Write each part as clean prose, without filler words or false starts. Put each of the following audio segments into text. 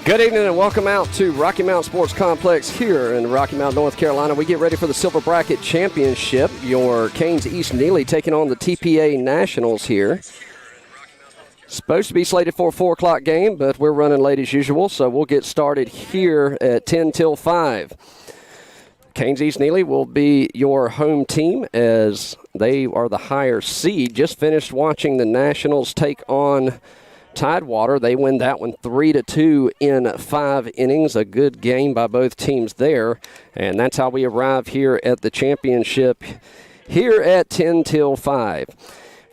Good evening and welcome out to Rocky Mount Sports Complex here in Rocky Mount, North Carolina. We get ready for the Silver Bracket Championship. Your Canes East-Neely taking on the TPA Nationals here. Supposed to be slated for a 4 o'clock game, but we're running late as usual, so we'll get started here at 10 till 5. Canes East-Neely will be your home team as they are the higher seed. Just finished watching the Nationals take on Tidewater. They win that one 3-2 in 5 innings. A good game by both teams there. And that's how we arrive here at the championship here at 10 till 5.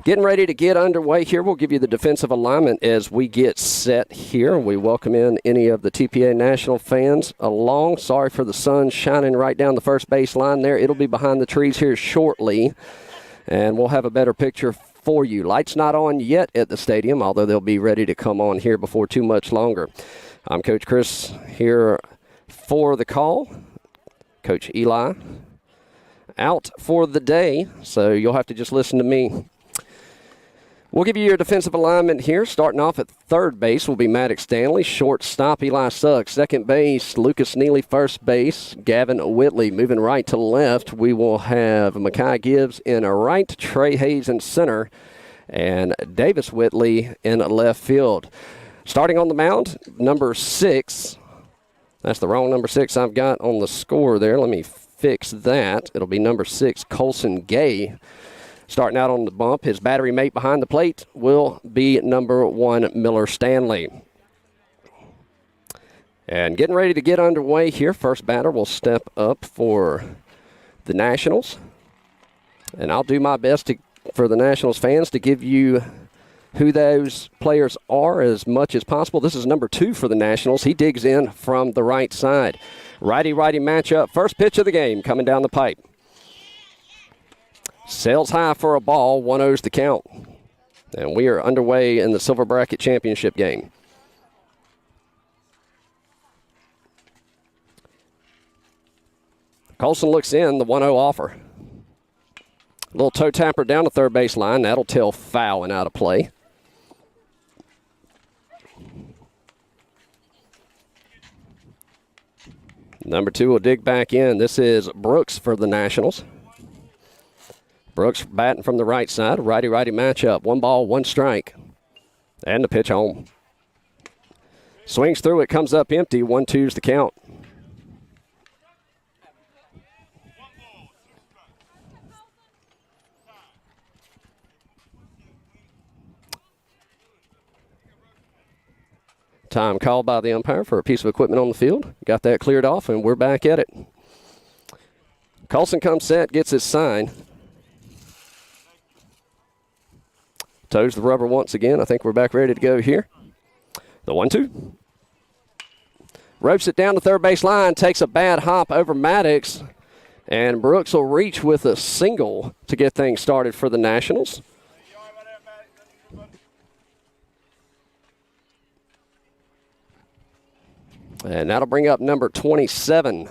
Getting ready to get underway here. We'll give you the defensive alignment as we get set here. We welcome in any of the TPA National fans along. Sorry for the sun shining right down the first base line there. It'll be behind the trees here shortly, and we'll have a better picture for you. Lights not on yet at the stadium, although they'll be ready to come on here before too much longer. I'm Coach Chris here for the call. Coach Eli out for the day, so you'll have to just listen to me. We'll give you your defensive alignment here. Starting off at third base will be Maddox Stanley. Shortstop, Eli Suggs. Second base, Lucas Neely. First base, Gavin Whitley. Moving right to left, we will have Makai Gibbs in right, Trey Hayes in center, and Davis Whitley in left field. Starting on the mound, number 6. That's the wrong number 6 I've got on the score there. Let me fix that. It'll be number 6, Colson Gay. Starting out on the bump, his battery mate behind the plate will be number 1, Miller Stanley. And getting ready to get underway here. First batter will step up for the Nationals. And I'll do my best for the Nationals fans to give you who those players are as much as possible. This is number 2 for the Nationals. He digs in from the right side. Righty-righty matchup. First pitch of the game coming down the pipe. Sails high for a ball, 1-0's the count. And we are underway in the Silver Bracket Championship game. Colson looks in, the 1-0 offer. Little toe tapper down the third base line. That'll tell foul and out of play. Number 2 will dig back in. This is Brooks for the Nationals. Brooks batting from the right side. Righty-righty matchup. 1 ball, 1 strike. And the pitch home. Swings through it, comes up empty. 1-2's the count. Time called by the umpire for a piece of equipment on the field. Got that cleared off, and we're back at it. Colson comes set, gets his sign. Toes the rubber once again. I think we're back ready to go here. The 1-2. Ropes it down the third base line. Takes a bad hop over Maddox. And Brooks will reach with a single to get things started for the Nationals. And that'll bring up number 27.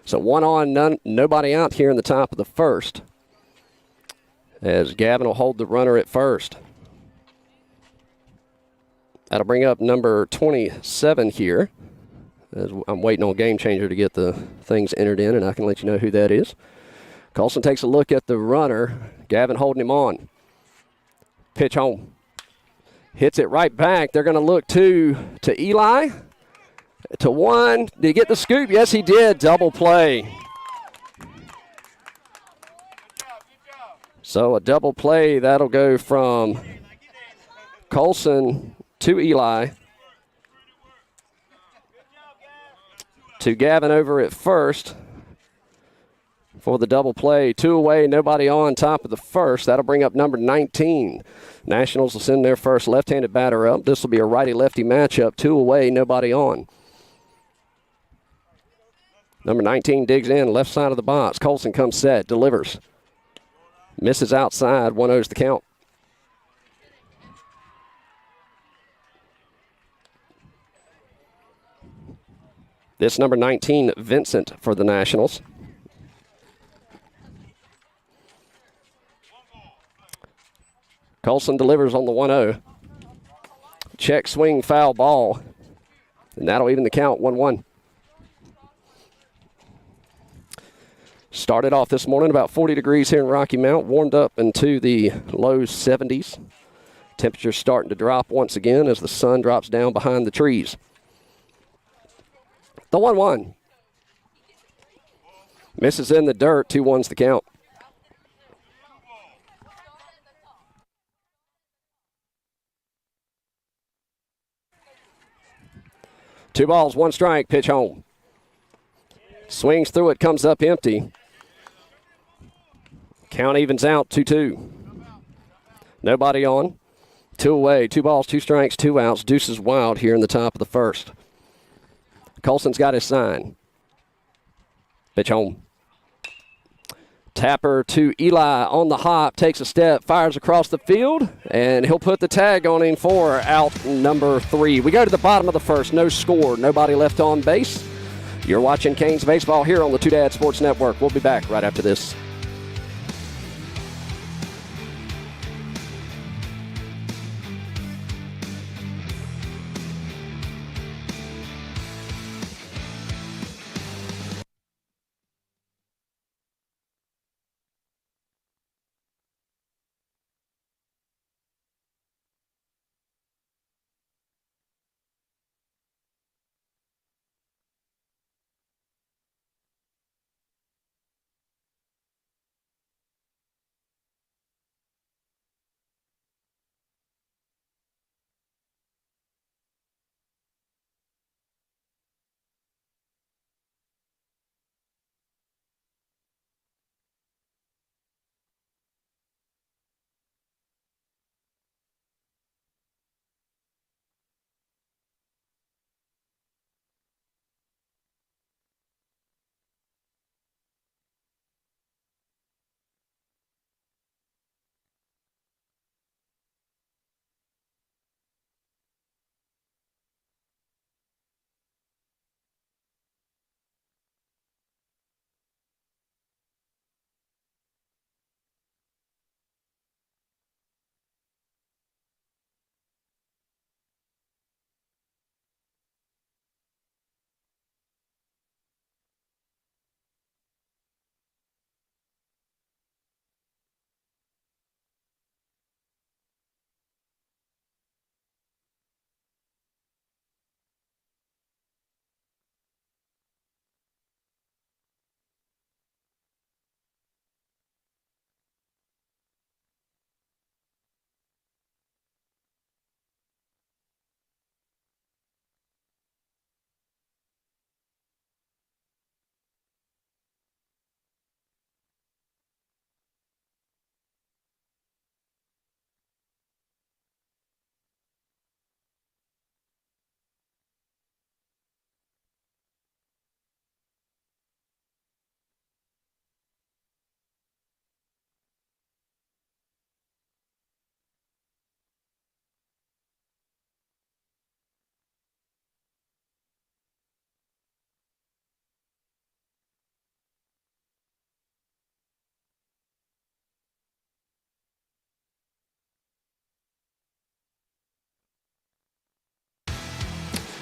So 1 on, nobody out here in the top of the first, as Gavin will hold the runner at first. That'll bring up number 27 here, as I'm waiting on Game Changer to get the things entered in, and I can let you know who that is. Colson takes a look at the runner. Gavin holding him on. Pitch home. Hits it right back. They're going to look to Eli. To 1. Did he get the scoop? Yes, he did. Double play. So a double play, that'll go from Colson to Eli to Gavin over at first for the double play. 2 away, nobody on top of the first. That'll bring up number 19. Nationals will send their first left-handed batter up. This will be a righty-lefty matchup. 2 away, nobody on. Number 19 digs in, left side of the box. Colson comes set, delivers. Misses outside, 1-0's the count. This number 19, Vincent, for the Nationals. Colson delivers on the 1-0. check swing foul ball. And that'll even the count, 1-1. Started off this morning about 40 degrees here in Rocky Mount, warmed up into the low 70s. Temperature's starting to drop once again as the sun drops down behind the trees. The 1-1. Misses in the dirt, 2-1's the count. Two balls, one strike, pitch home. Swings through it, comes up empty. Count evens out, 2-2. Nobody on. 2 away, 2 balls, 2 strikes, 2 outs. Deuces wild here in the top of the first. Colson's got his sign. Pitch home. Tapper to Eli on the hop, takes a step, fires across the field, and he'll put the tag on him for out number 3. We go to the bottom of the first, no score, nobody left on base. You're watching Canes baseball here on the Two Dad Sports Network. We'll be back right after this.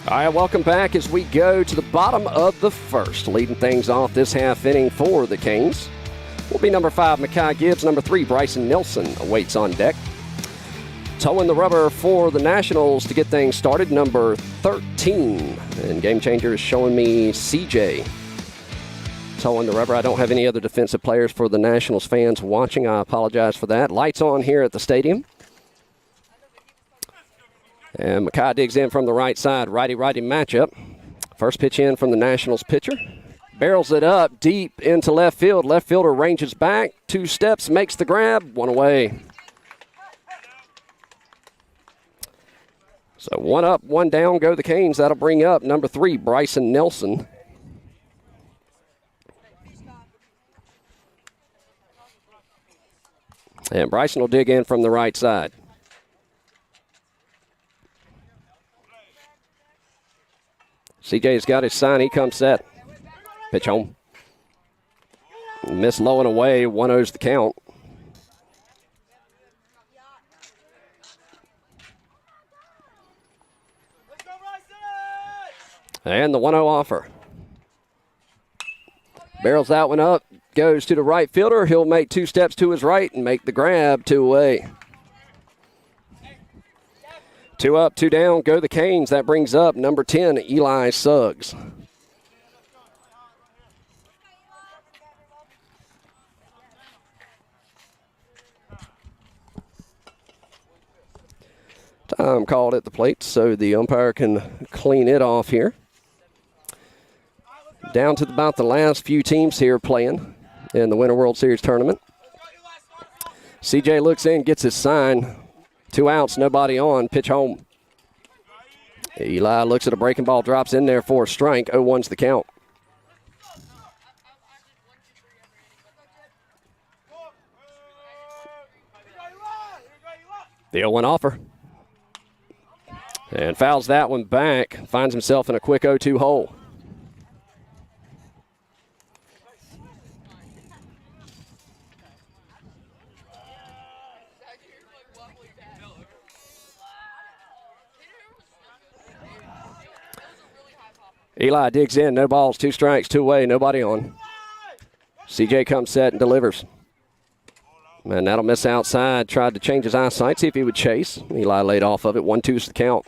All right, welcome back as we go to the bottom of the first. Leading things off this half inning for the Canes will be number 5, Mekhi Gibbs. Number 3, Bryson Nelson awaits on deck. Towing the rubber for the Nationals to get things started, number 13. And Game Changer is showing me CJ towing the rubber. I don't have any other defensive players for the Nationals fans watching. I apologize for that. Lights on here at the stadium. And Mekhi digs in from the right side, righty-righty matchup. First pitch in from the Nationals pitcher. Barrels it up deep into left field. Left fielder ranges back, 2 steps, makes the grab, 1 away. So 1 up, 1 down go the Canes. That'll bring up number 3, Bryson Nelson. And Bryson will dig in from the right side. CJ's got his sign. He comes set. Pitch home. Miss low and away. 1-0's the count. And the 1-0 offer. Barrels that one up, goes to the right fielder. He'll make 2 steps to his right and make the grab, 2 away. 2 up, 2 down, go the Canes. That brings up number 10, Eli Suggs. Time called at the plate, so the umpire can clean it off here. Down to about the last few teams here playing in the Winter World Series tournament. CJ looks in, gets his sign. 2 outs, nobody on, pitch home. Eli looks at a breaking ball, drops in there for a strike. 0-1's the count. The 0-1 offer. And fouls that one back. Finds himself in a quick 0-2 hole. Eli digs in, no balls, 2 strikes, 2 away, nobody on. CJ comes set and delivers. And that'll miss outside. Tried to change his eyesight, see if he would chase. Eli laid off of it. 1-2's the count.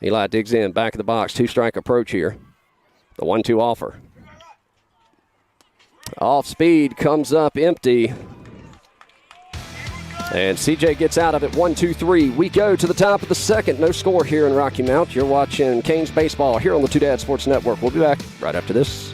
Eli digs in, back of the box, 2-strike approach here. The 1-2 offer. Off speed, comes up empty. And CJ gets out of it, 1-2-3. We go to the top of the second. No score here in Rocky Mount. You're watching Canes baseball here on the Two Dad Sports Network. We'll be back right after this.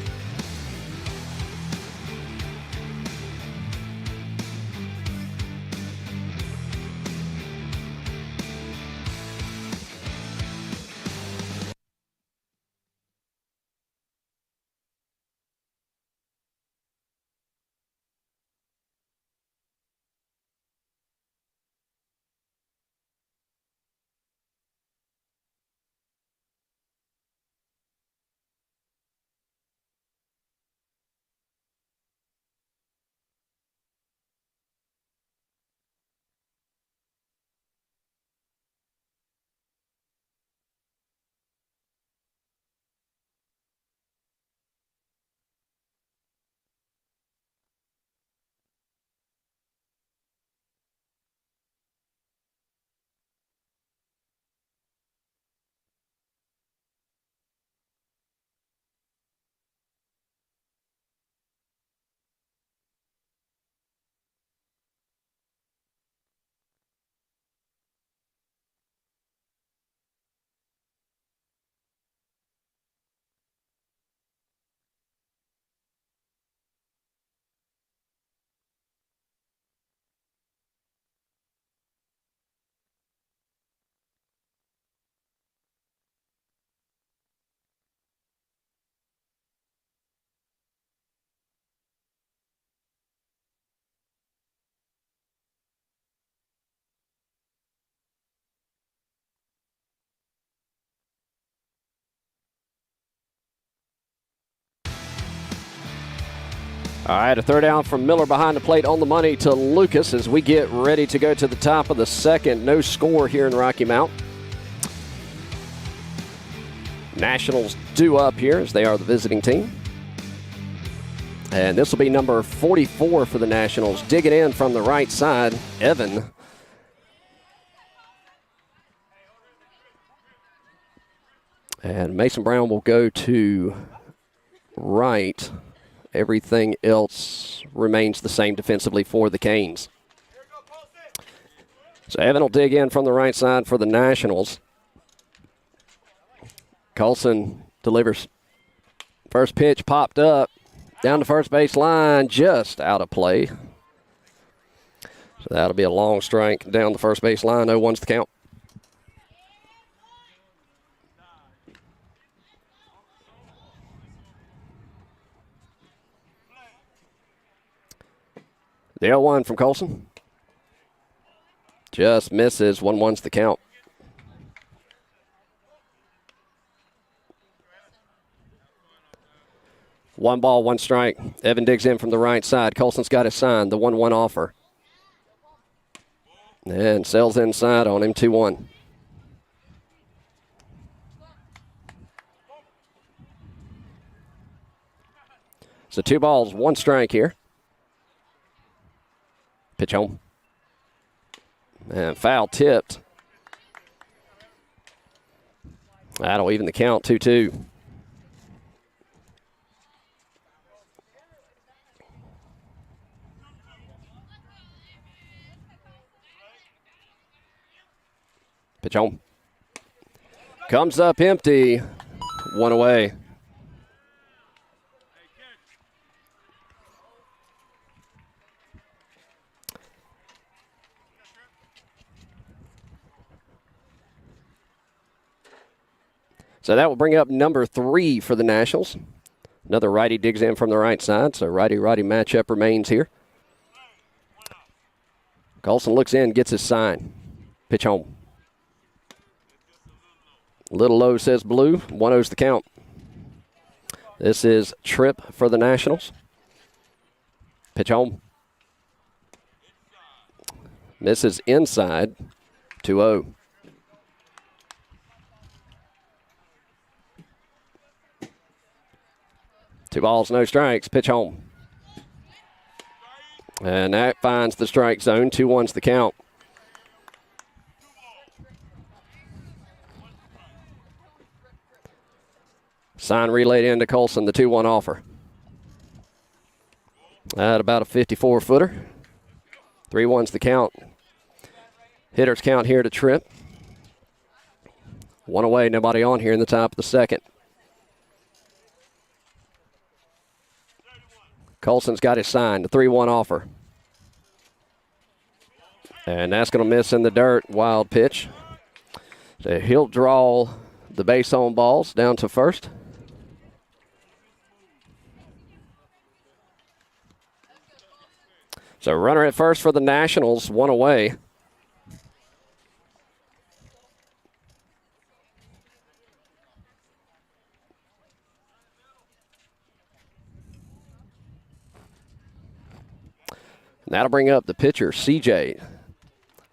All right, a third out from Miller behind the plate on the money to Lucas as we get ready to go to the top of the second. No score here in Rocky Mount. Nationals due up here as they are the visiting team. And this will be number 44 for the Nationals. Digging in from the right side, Evan. And Mason Brown will go to right. Everything else remains the same defensively for the Canes. So Evan will dig in from the right side for the Nationals. Colson delivers. First pitch popped up. Down the first base line, just out of play. So that'll be a long strike down the first base line. 0-1's the count. The 0-1 from Colson. Just misses. 1-1's the count. One ball, 1 strike. Evan digs in from the right side. Colson's got his sign. The 1-1 offer. And sails inside on him. 2-1. So 2 balls, 1 strike here. Pitch home. And foul tipped. That'll even the count, 2-2. Pitch home. Comes up empty. 1 away. So that will bring up number 3 for the Nationals. Another righty digs in from the right side, so righty-righty matchup remains here. Colson looks in, gets his sign. Pitch home. Little low, says Blue. 1-0's the count. This is Tripp for the Nationals. Pitch home. Misses inside. 2-0. Two balls, no strikes. Pitch home. And that finds the strike zone. 2-1's the count. Sign relayed into Colson, the 2-1 offer. At about a 54-footer. 3-1's the count. Hitters count here to Tripp. 1 away, nobody on here in the top of the second. Colson's got his sign, the 3-1 offer. And that's going to miss in the dirt. Wild pitch. So he'll draw the base on balls down to first. So runner at first for the Nationals, 1 away. And that'll bring up the pitcher, CJ.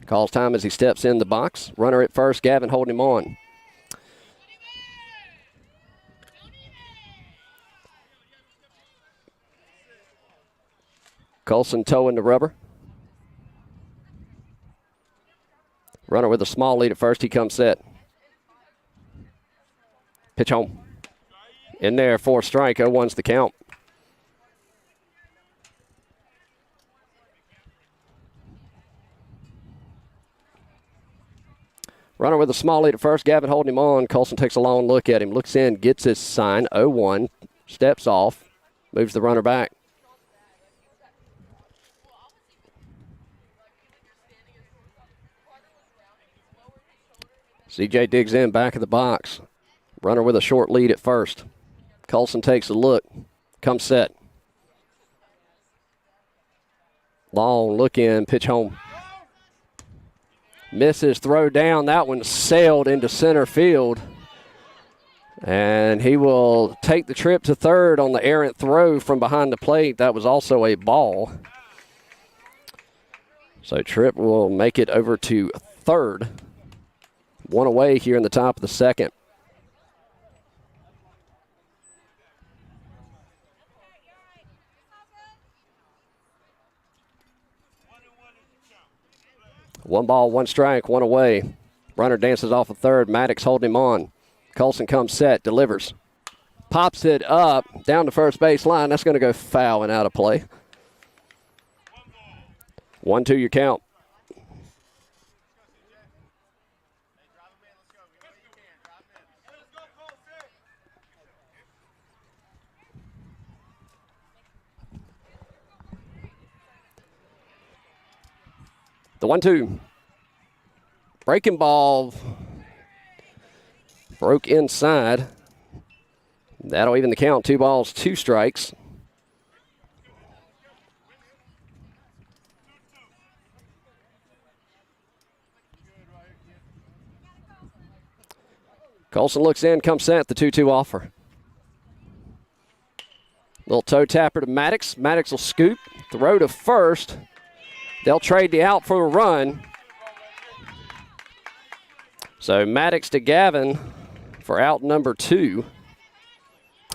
Calls time as he steps in the box. Runner at first, Gavin holding him on. Colson toeing the rubber. Runner with a small lead at first. He comes set. Pitch home. In there for a strike. 0-1's the count. Runner with a small lead at first. Gavin holding him on. Colson takes a long look at him. Looks in. Gets his sign. 0-1. Steps off. Moves the runner back. CJ digs in back of the box. Runner with a short lead at first. Colson takes a look. Comes set. Long look in. Pitch home. Misses, throw down. That one sailed into center field. And he will take the trip to third on the errant throw from behind the plate. That was also a ball. So Tripp will make it over to third. 1 away here in the top of the second. One ball, 1 strike, 1 away. Runner dances off of third. Maddox holding him on. Colson comes set, delivers. Pops it up, down the first base line. That's going to go foul and out of play. 1-2 your count. The 1-2. Breaking ball. Broke inside. That'll even the count. 2 balls, 2 strikes. Colson looks in, comes set, the 2-2 offer. Little toe tapper to Maddox. Maddox will scoop, throw to first. They'll trade the out for a run. So Maddox to Gavin for out number 2.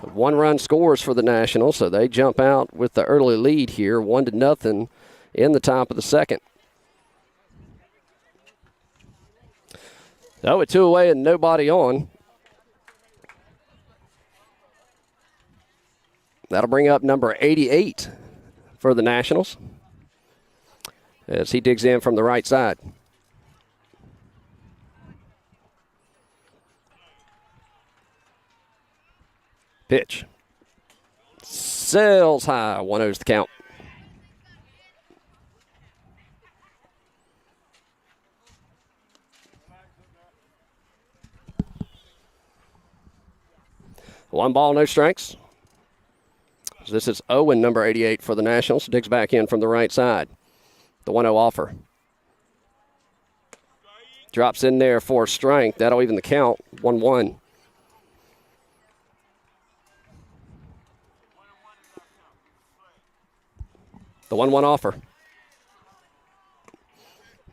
One-run scores for the Nationals, so they jump out with the early lead here, 1-0 in the top of the second. So with 2 away and nobody on, that'll bring up number 88 for the Nationals as he digs in from the right side. Pitch. Sails high, 1-0's the count. One ball, no strikes. This is Owen, number 88 for the Nationals. Digs back in from the right side. The 1-0 offer. Drops in there for strike. That'll even the count, 1-1. The 1-1 offer.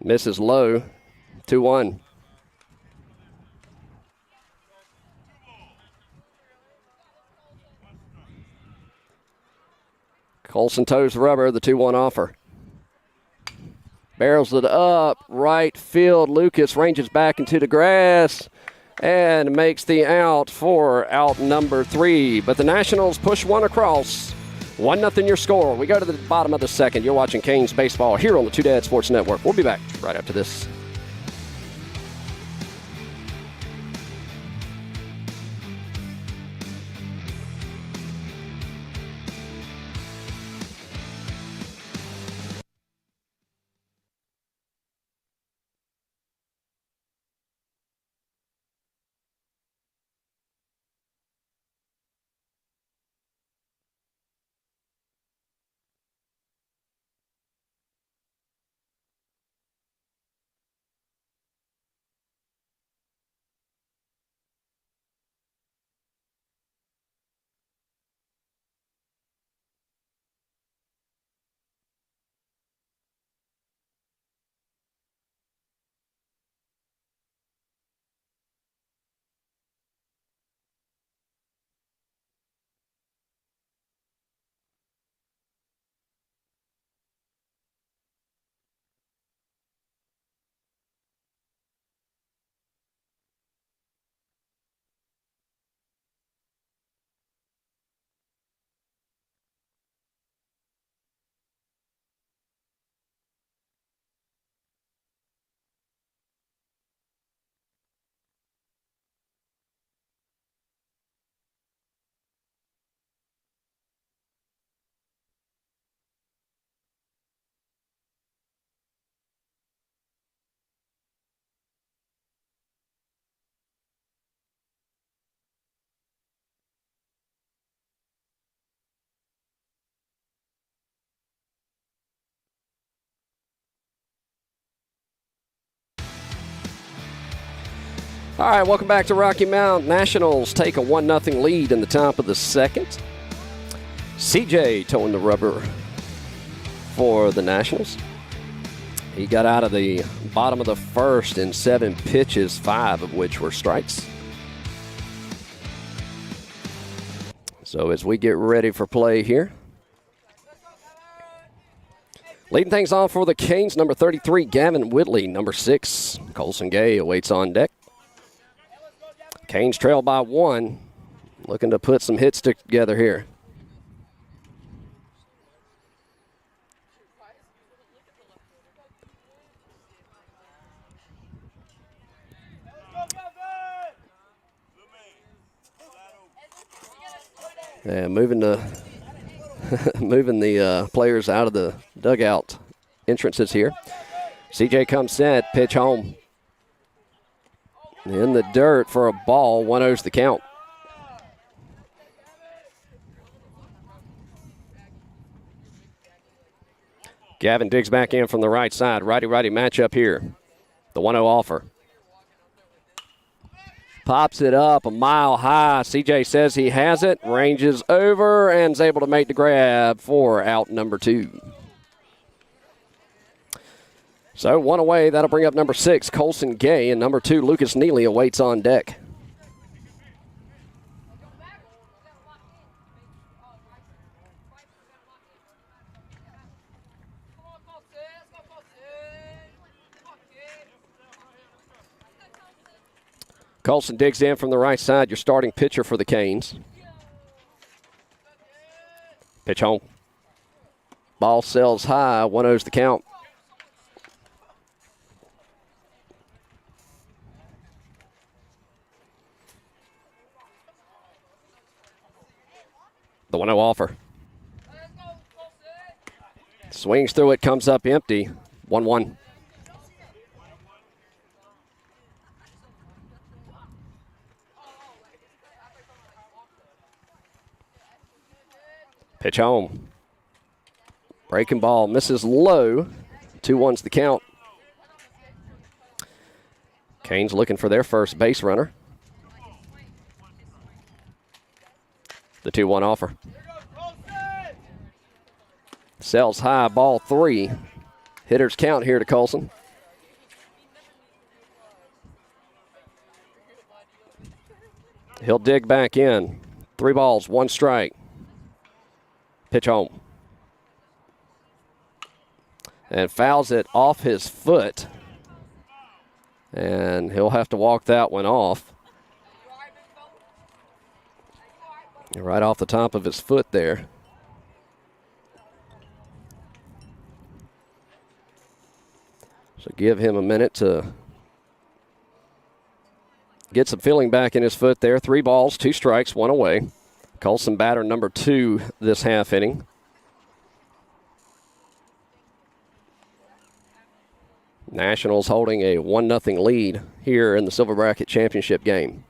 Misses low, 2-1. Colson toes rubber, the 2-1 offer. Barrels it up, right field. Lucas ranges back into the grass and makes the out for out number 3. But the Nationals push one across. 1-0 your score. We go to the bottom of the second. You're watching Canes baseball here on the Two Dad Sports Network. We'll be back right after this. All right, welcome back to Rocky Mount. Nationals take a 1-0 lead in the top of the second. CJ towing the rubber for the Nationals. He got out of the bottom of the first in 7 pitches, 5 of which were strikes. So as we get ready for play here, leading things off for the Canes, number 33, Gavin Whitley. Number 6, Colson Gay awaits on deck. Canes trail by 1, looking to put some hits together here. Yeah, moving the players out of the dugout entrances here. CJ comes set, pitch home. In the dirt for a ball, 1-0's the count. Gavin digs back in from the right side. Righty-righty matchup here. The 1-0 offer. Pops it up a mile high. CJ says he has it, ranges over, and is able to make the grab for out number 2. So 1 away, that'll bring up number 6, Colson Gay, and number 2, Lucas Neely awaits on deck. Colson digs in from the right side, your starting pitcher for the Canes. Pitch home. Ball sails high, 1-0's the count. The 1-0 offer. Swings through it, comes up empty. 1-1. Pitch home. Breaking ball misses low. 2-1's the count. Canes looking for their first base runner. The 2-1 offer. Sails high, ball 3. Hitters count here to Colson. He'll dig back in. 3 balls, 1 strike. Pitch home. And fouls it off his foot. And he'll have to walk that one off. Right off the top of his foot there. So give him a minute to get some feeling back in his foot there. 3 balls, 2 strikes, 1 away. Colson batter number 2 this half inning. Nationals holding a 1-0 lead here in the Silver Bracket Championship game.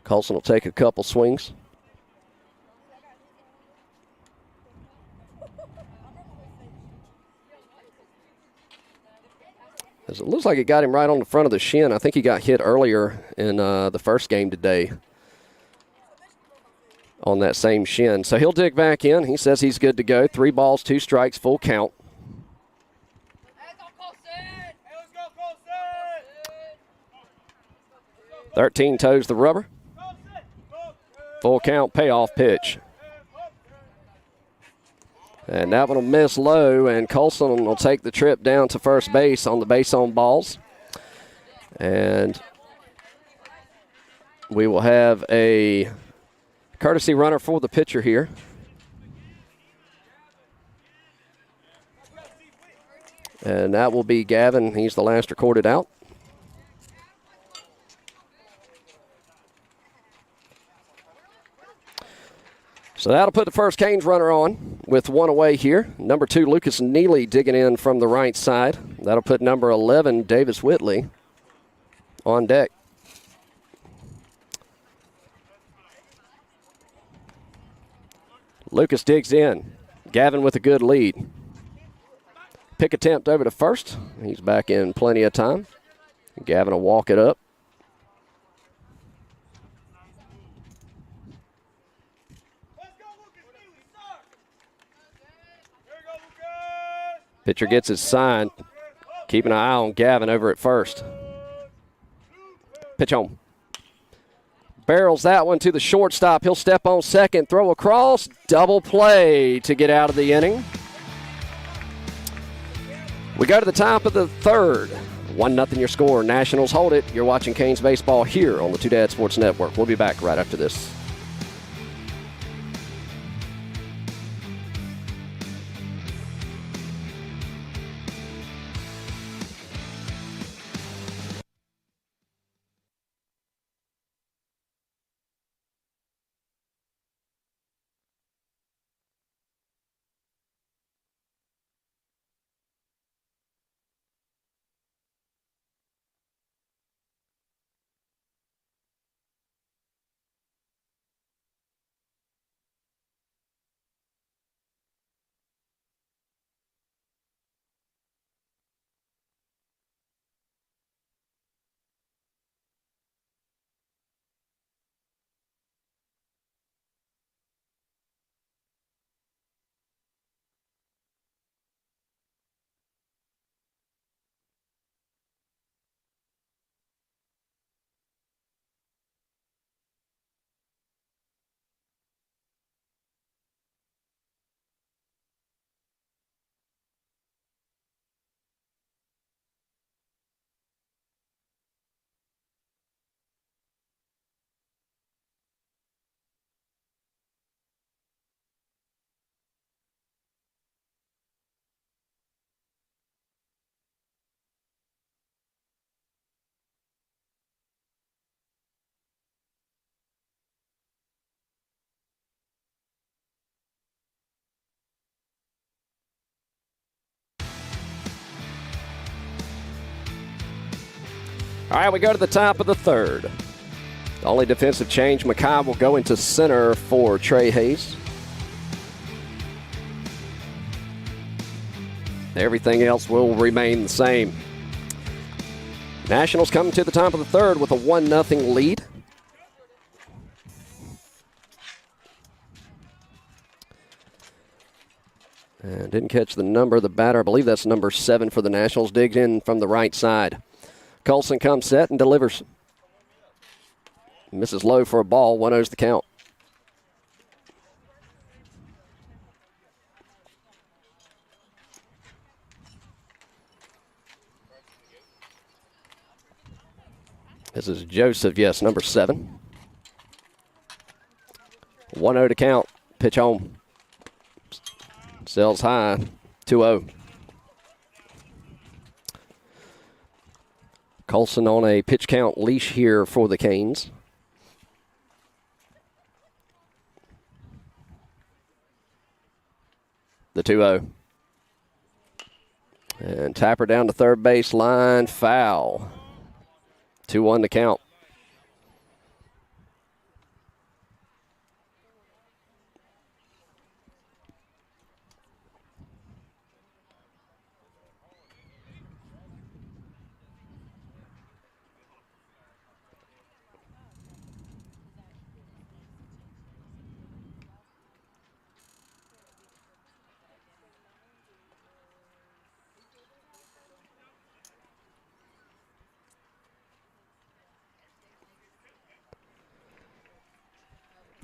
Colson will take a couple swings. As it looks like it got him right on the front of the shin. I think he got hit earlier in the first game today on that same shin. So he'll dig back in. He says he's good to go. 3 balls, 2 strikes, full count. Let's go, Colson! 13 toes the rubber. Full count, payoff pitch. And that one will miss low, and Colson will take the trip down to first base on the base on balls. And we will have a courtesy runner for the pitcher here. And that will be Gavin. He's the last recorded out. So that'll put the first Canes runner on with 1 away here. Number 2, Lucas Neely digging in from the right side. That'll put number 11, Davis Whitley, on deck. Lucas digs in. Gavin with a good lead. Pick attempt over to first. He's back in plenty of time. Gavin will walk it up. Pitcher gets his sign. Keeping an eye on Gavin over at first. Pitch home. Barrels that one to the shortstop. He'll step on second, throw across, double play to get out of the inning. We go to the top of the third. 1-0 your score. Nationals hold it. You're watching Canes baseball here on the Two Dad Sports Network. We'll be back right after this. All right, we go to the top of the third. The only defensive change, Mackay will go into center for Trey Hayes. Everything else will remain the same. Nationals coming to the top of the third with a 1-0 lead. And didn't catch the number of the batter. I believe that's number 7 for the Nationals. Digs in from the right side. Colson comes set and delivers. Misses low for a ball. 1-0's the count. This is Joseph, yes, number 7. 1-0 to count. Pitch home. Sells high. 2-0. Colson on a pitch count leash here for the Canes. The 2-0. And Tapper down to third base line. Foul. 2-1 to count.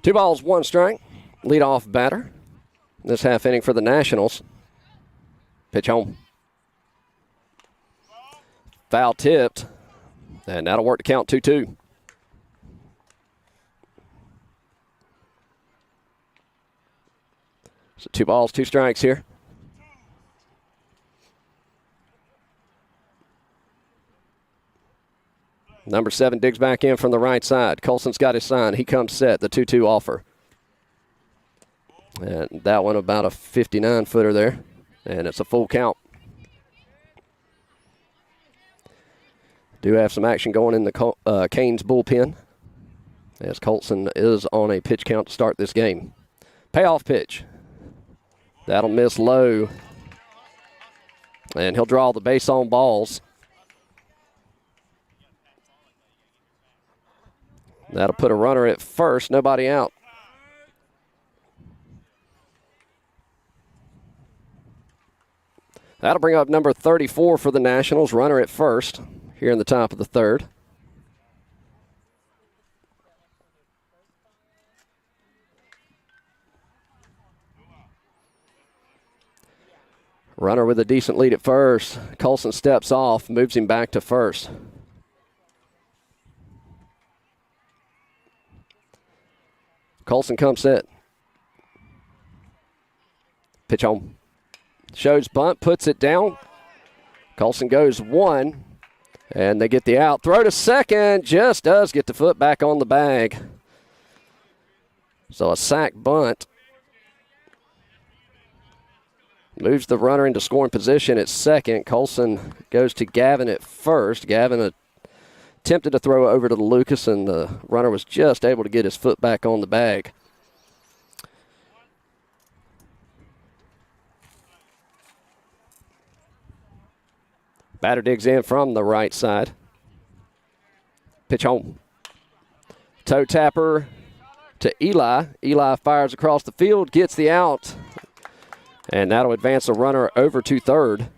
Two balls, one strike. Leadoff batter. This half inning for the Nationals. Pitch home. Foul tipped. And that'll work to count 2-2. So 2 balls, 2 strikes here. Number 7 digs back in from the right side. Colson's got his sign. He comes set. The 2-2 offer. And that one about a 59-footer there. And it's a full count. Do have some action going in the Canes bullpen, as Colson is on a pitch count to start this game. Payoff pitch. That'll miss low. And he'll draw the base on balls. That'll put a runner at first, nobody out. That'll bring up number 34 for the Nationals, runner at first, here in the top of the third. Runner with a decent lead at first. Colson steps off, moves him back to first. Colson comes set. Pitch home. Shows bunt, puts it down. Colson goes 1, and they get the out. Throw to second, just does get the foot back on the bag. So a sack bunt. Moves the runner into scoring position at second. Colson goes to Gavin at first. Gavin attempted to throw over to Lucas, and the runner was just able to get his foot back on the bag. Batter digs in from the right side. Pitch home. Toe tapper to Eli. Eli fires across the field, gets the out, and that'll advance the runner over to third.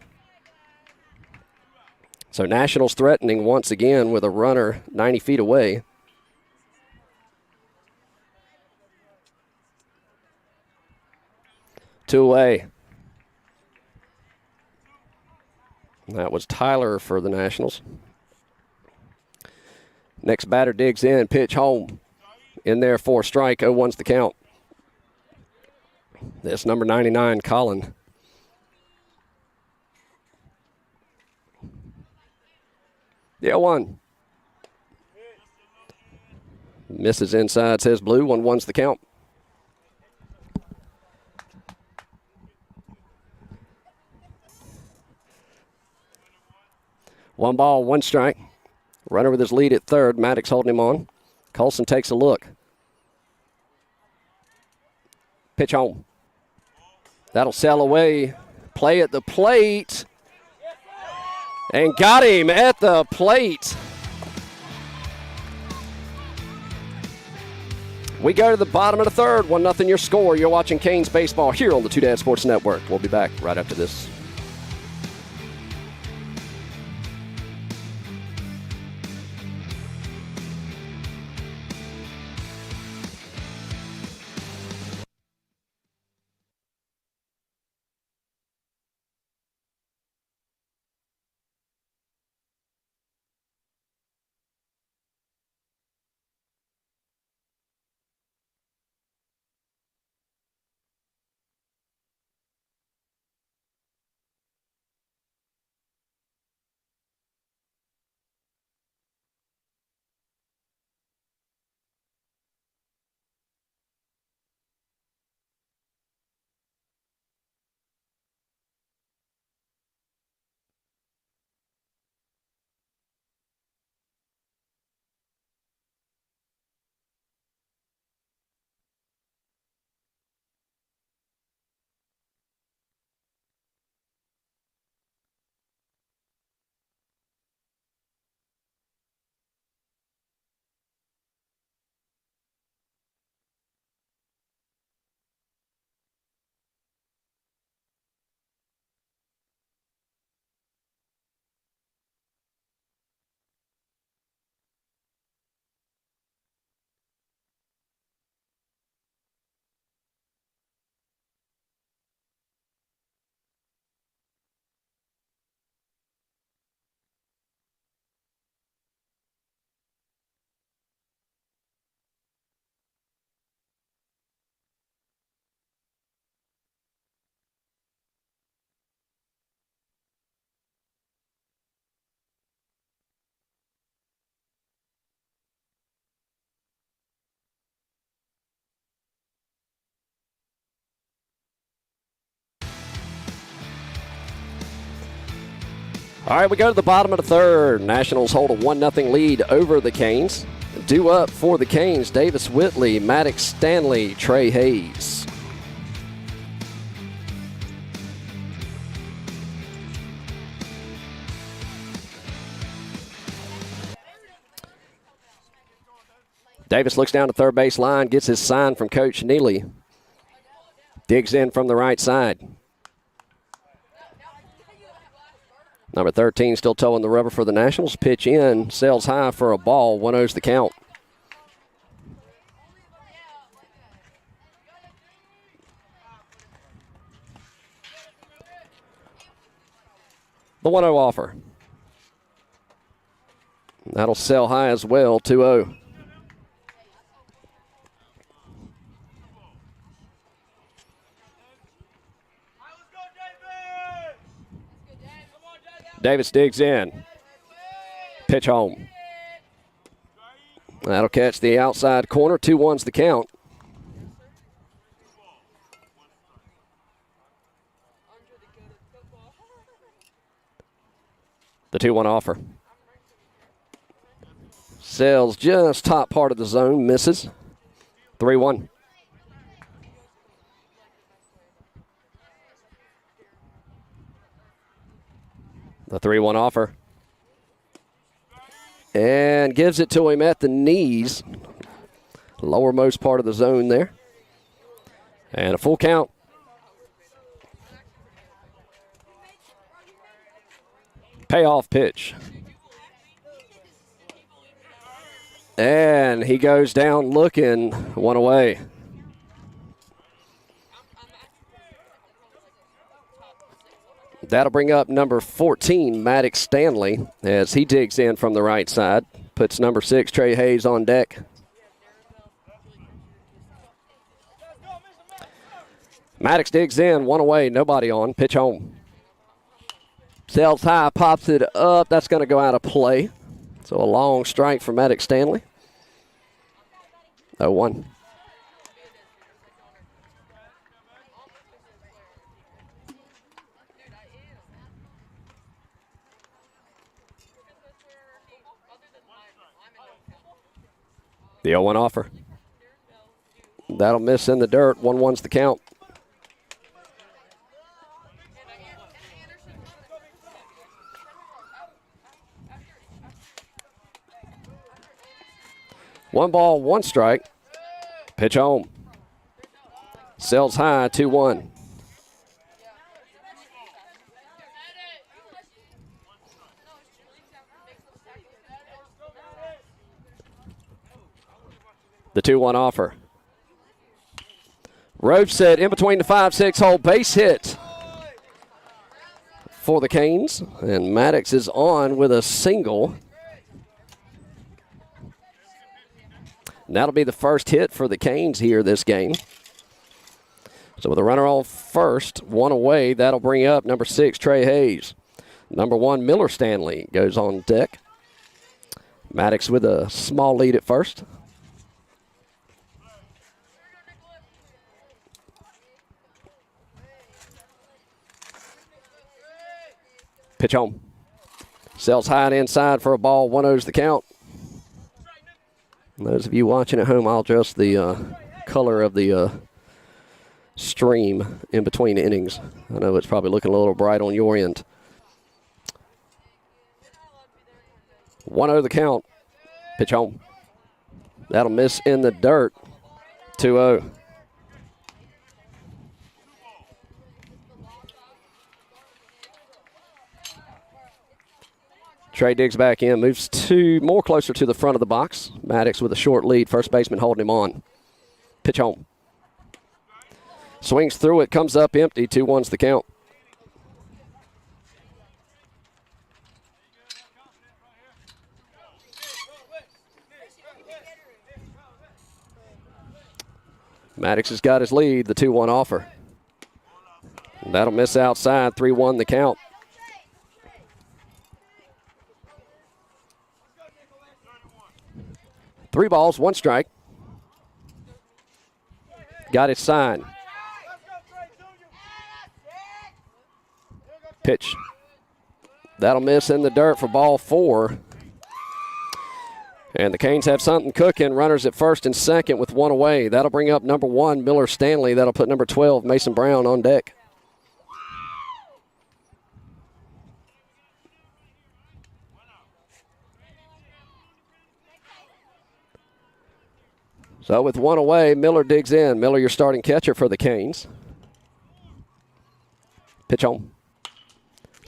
So Nationals threatening once again with a runner 90 feet away. Two away. That was Tyler for the Nationals. Next batter digs in, pitch home. In there for a strike, 0-1's the count. This number 99, Colin. Yeah, 1. Misses inside, says blue. 1-1's the count. One ball, one strike. Runner with his lead at third. Maddox holding him on. Colson takes a look. Pitch home. That'll sail away. Play at the plate. And got him at the plate. We go to the bottom of the third. 1-0 your score. You're watching Canes baseball here on the Two Dad Sports Network. We'll be back right after this. All right, we go to the bottom of the third. Nationals hold a 1-0 lead over the Canes. Due up for the Canes, Davis Whitley, Maddox Stanley, Trey Hayes. Davis looks down the third base line, gets his sign from Coach Neely. Digs in from the right side. Number 13 still towing the rubber for the Nationals. Pitch in, sails high for a ball. 1-0's the count. The 1-0 offer. That'll sail high as well. 2-0. Davis digs in. Pitch home. That'll catch the outside corner. 2-1's the count. The 2-1 offer. Sails just top part of the zone. Misses. 3-1. The 3-1 offer. And gives it to him at the knees. Lowermost part of the zone there. And a full count. Payoff pitch. And he goes down looking. 1 away. That'll bring up number 14, Maddox Stanley, as he digs in from the right side. Puts number 6, Trey Hayes, on deck. Maddox digs in, 1 away, nobody on. Pitch home. Sails high, pops it up. That's going to go out of play. So a long strike for Maddox Stanley. 0-1. The 0-1 offer. That'll miss in the dirt. 1-1's the count. One ball, one strike. Pitch home. Sails high, 2-1. The 2-1 offer. Roach set in between the 5-6 hole, base hit for the Canes. And Maddox is on with a single. And that'll be the first hit for the Canes here this game. So with a runner on first, one away, that'll bring up number 6, Trey Hayes. Number 1, Miller Stanley goes on deck. Maddox with a small lead at first. Pitch home. Sails high and inside for a ball. 1-0's the count. And those of you watching at home, I'll adjust the color of the stream in between innings. I know it's probably looking a little bright on your end. 1-0 the count. Pitch home. That'll miss in the dirt. 2-0. Trey digs back in, moves more closer to the front of the box. Maddox with a short lead, first baseman holding him on. Pitch home. Swings through it, comes up empty, 2-1's the count. Maddox has got his lead, the 2-1 offer. That'll miss outside, 3-1 the count. Three balls, one strike. Got his sign. Pitch. That'll miss in the dirt for ball 4. And the Canes have something cooking. Runners at first and second with one away. That'll bring up number 1, Miller Stanley. That'll put number 12, Mason Brown, on deck. So with one away, Miller digs in. Miller, your starting catcher for the Canes. Pitch home.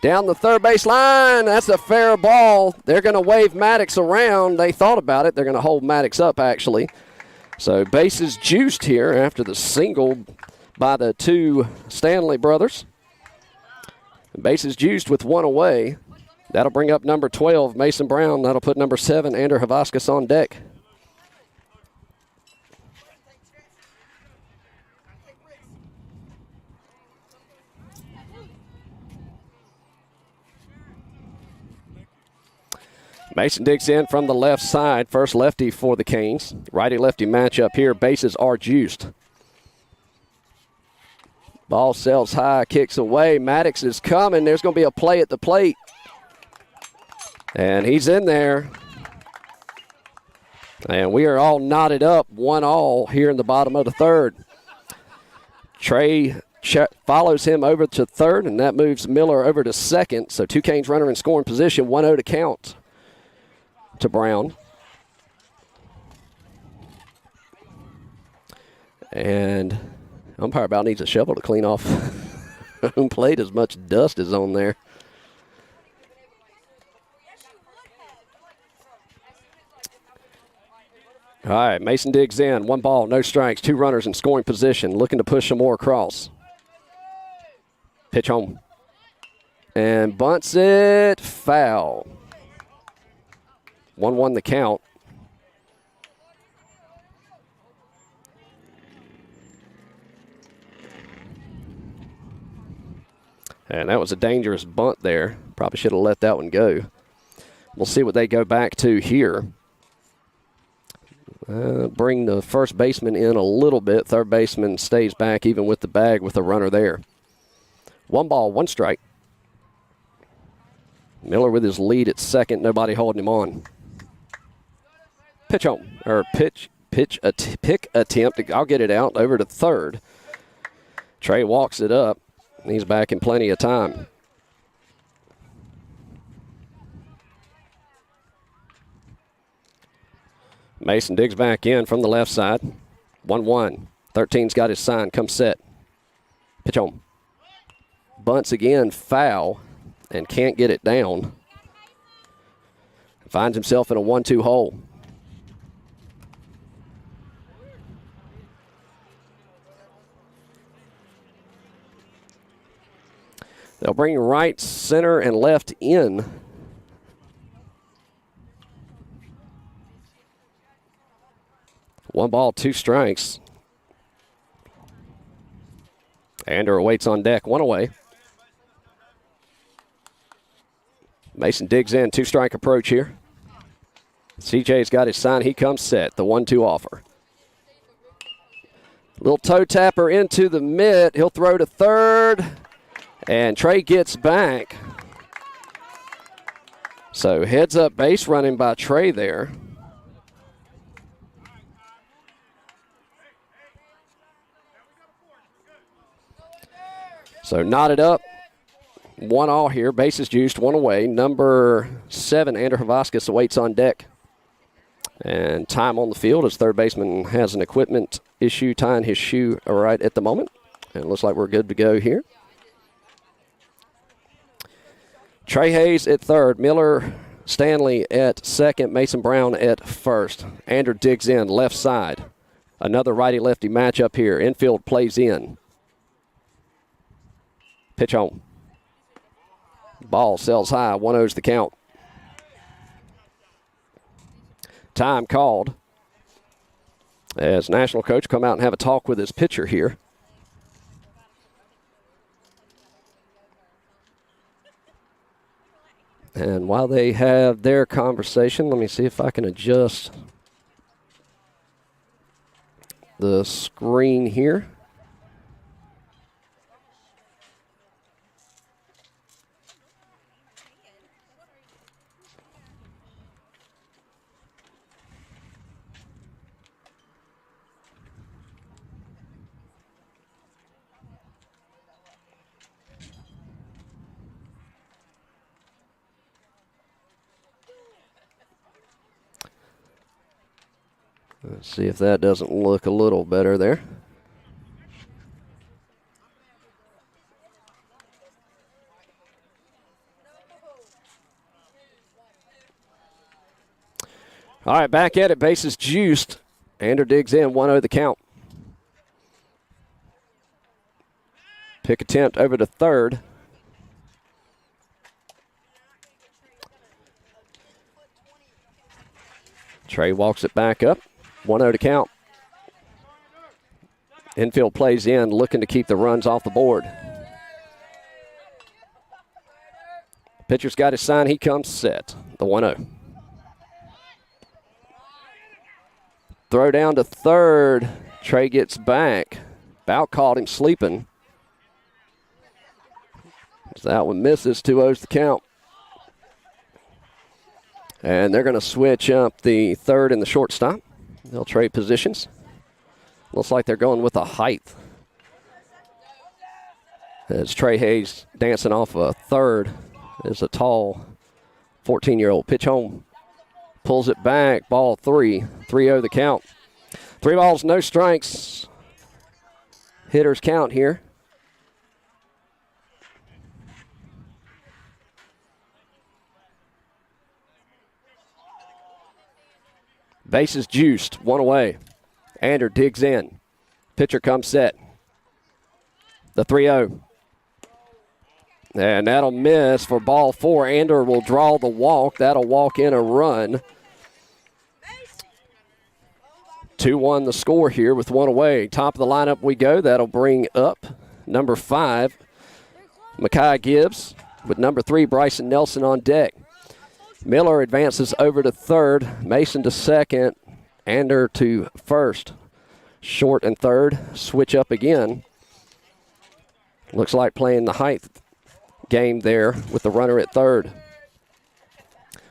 Down the third base line. That's a fair ball. They're going to wave Maddox around. They thought about it. They're going to hold Maddox up, actually. So bases juiced here after the single by the 2 Stanley brothers. Bases juiced with one away. That'll bring up number 12, Mason Brown. That'll put number 7, Ander Havaskas, on deck. Mason digs in from the left side. First lefty for the Canes. Righty-lefty matchup here. Bases are juiced. Ball sails high, kicks away. Maddox is coming. There's going to be a play at the plate. And he's in there. And we are all knotted up, 1-1 here in the bottom of the third. Trey follows him over to third, and that moves Miller over to second. So 2 Canes runner in scoring position, 1-0 to count to Brown. And umpire about needs a shovel to clean off home plate, as much dust is on there. All right, Mason digs in. 1 ball, no strikes, 2 runners in scoring position, looking to push some more across. Pitch home. And bunts it foul. 1-1 the count. And that was a dangerous bunt there. Probably should have let that one go. We'll see what they go back to here. Bring the first baseman in a little bit. Third baseman stays back even with the bag with the runner there. 1 ball, 1 strike. Miller with his lead at second. Nobody holding him on. Pick attempt. I'll get it out over to third. Trey walks it up. He's back in plenty of time. Mason digs back in from the left side. 1-1. 13's got his sign. Come set. Pitch on. Bunts again, foul, and can't get it down. Finds himself in a 1-2 hole. They'll bring right, center, and left in. One ball, two strikes. Ander awaits on deck, one away. Mason digs in, two-strike approach here. CJ's got his sign, he comes set, the 1-2 offer. Little toe tapper into the mitt, he'll throw to third, and Trey gets back. So heads up base running by Trey there. So knotted up, 1-all here. Bases juiced, one away. Number 7, Ander Havaskis awaits on deck. And time on the field as third baseman has an equipment issue, tying his shoe right at the moment. And it looks like we're good to go here. Trey Hayes at third. Miller Stanley at second. Mason Brown at first. Ander digs in, left side. Another righty-lefty matchup here. Infield plays in. Pitch on. Ball sails high. 1-0's the count. Time called as national coach come out and have a talk with his pitcher here. And while they have their conversation, let me see if I can adjust the screen here. Let's see if that doesn't look a little better there. All right, back at it. Bases juiced. Ander digs in. 1-0 the count. Pick attempt over to third. Trey walks it back up. 1-0 to count. Infield plays in, looking to keep the runs off the board. Pitcher's got his sign. He comes set. The 1-0. Throw down to third. Trey gets back. Bout caught him sleeping. That one misses. 2-0's the count. And they're going to switch up the third and the shortstop. They'll trade positions. Looks like they're going with a height. As Trey Hayes dancing off a third is a tall 14-year-old. Pitch home. Pulls it back. Ball 3. 3-0 the count. 3 balls, no strikes. Hitters count here. Bases juiced, 1 away. Ander digs in. Pitcher comes set. The 3-0. And that'll miss for ball 4. Ander will draw the walk. That'll walk in a run. 2-1 the score here with 1 away. Top of the lineup we go. That'll bring up number 5, Makai Gibbs, with number 3, Bryson Nelson on deck. Miller advances over to third. Mason to second. Ander to first. Short and third. Switch up again. Looks like playing the height game there with the runner at third.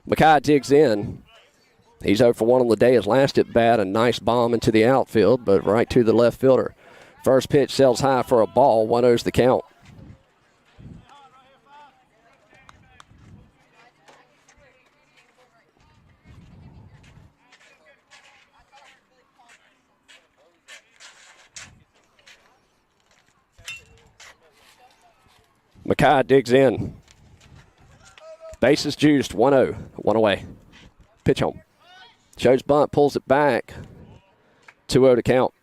Makai digs in. He's 0 for 1 on the day. His last at bat, a nice bomb into the outfield, but right to the left fielder. First pitch sails high for a ball. 1-0's the count. Mackay digs in. Bases juiced. 1-0. One away. Pitch home. Shows bunt, pulls it back. 2-0 to count.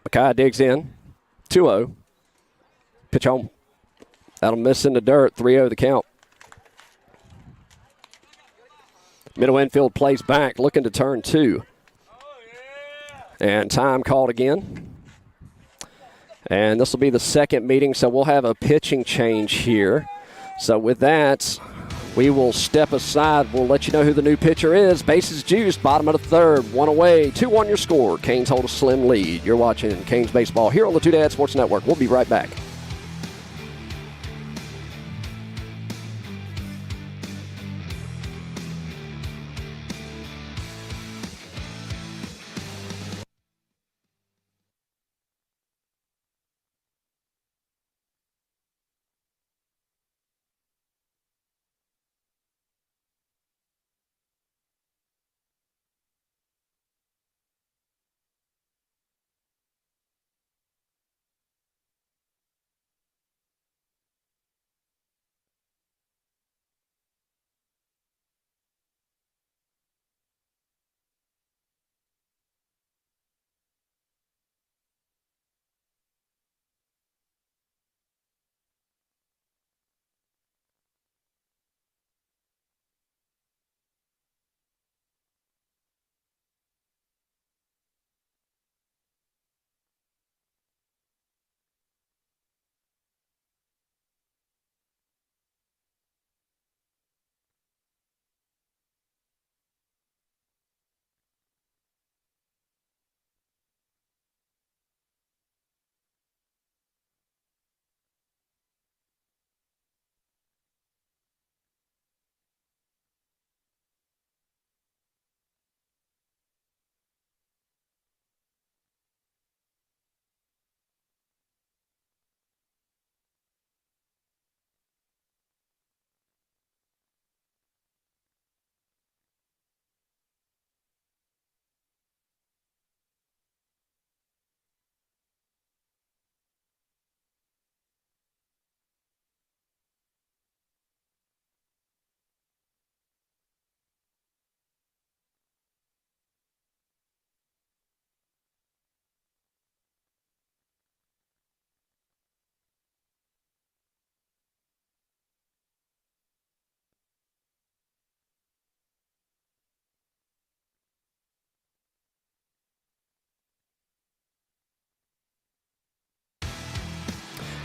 Mackay digs in. 2-0. Pitch home. That'll miss in the dirt. 3-0 the count. Middle infield plays back, looking to turn 2. And time called again. And this will be the second meeting, so we'll have a pitching change here. So with that, we will step aside. We'll let you know who the new pitcher is. Bases juiced, bottom of the third, 1 away, 2-1 your score. Canes hold a slim lead. You're watching Canes Baseball here on the Two Dad Sports Network. We'll be right back.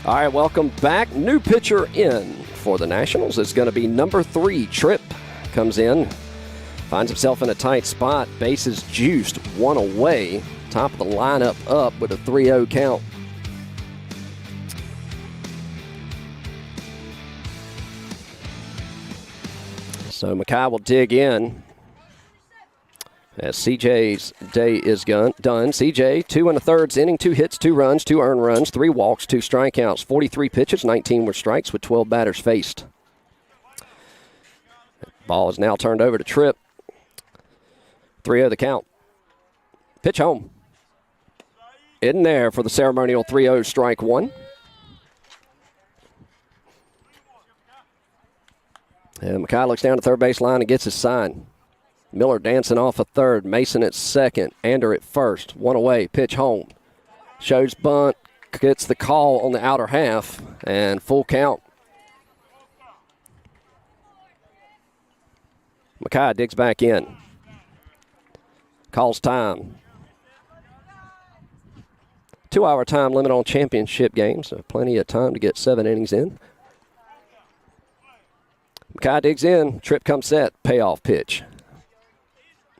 All right, welcome back. New pitcher in for the Nationals is going to be number 3. Tripp comes in, finds himself in a tight spot. Bases juiced, 1 away. Top of the lineup up with a 3-0 count. So Mackay will dig in as CJ's day is done. CJ, 2 1/3 inning, 2 hits, 2 runs, 2 earned runs, 3 walks, 2 strikeouts, 43 pitches, 19 were strikes with 12 batters faced. Ball is now turned over to Tripp. 3-0 the count. Pitch home. In there for the ceremonial 3-0 strike 1. And Mackay looks down to third base line and gets his sign. Miller dancing off a third. Mason at second. Ander at first. 1 away. Pitch home. Shows bunt. Gets the call on the outer half. And full count. Mackay digs back in. Calls time. 2-hour time limit on championship games. So plenty of time to get 7 innings in. Mackay digs in. Tripp comes set. Payoff pitch.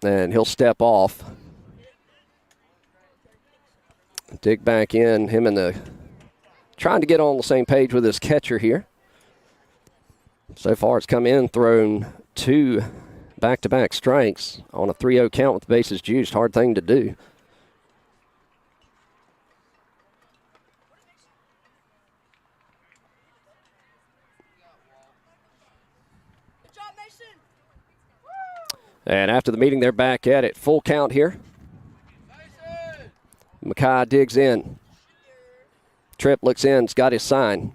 And he'll step off. dig back in. Him and trying to get on the same page with his catcher here. So far, it's come in, thrown 2 back-to-back strikes on a 3-0 count with the bases juiced. Hard thing to do. And after the meeting, they're back at it. Full count here. Mackay digs in. Tripp looks in. He's got his sign.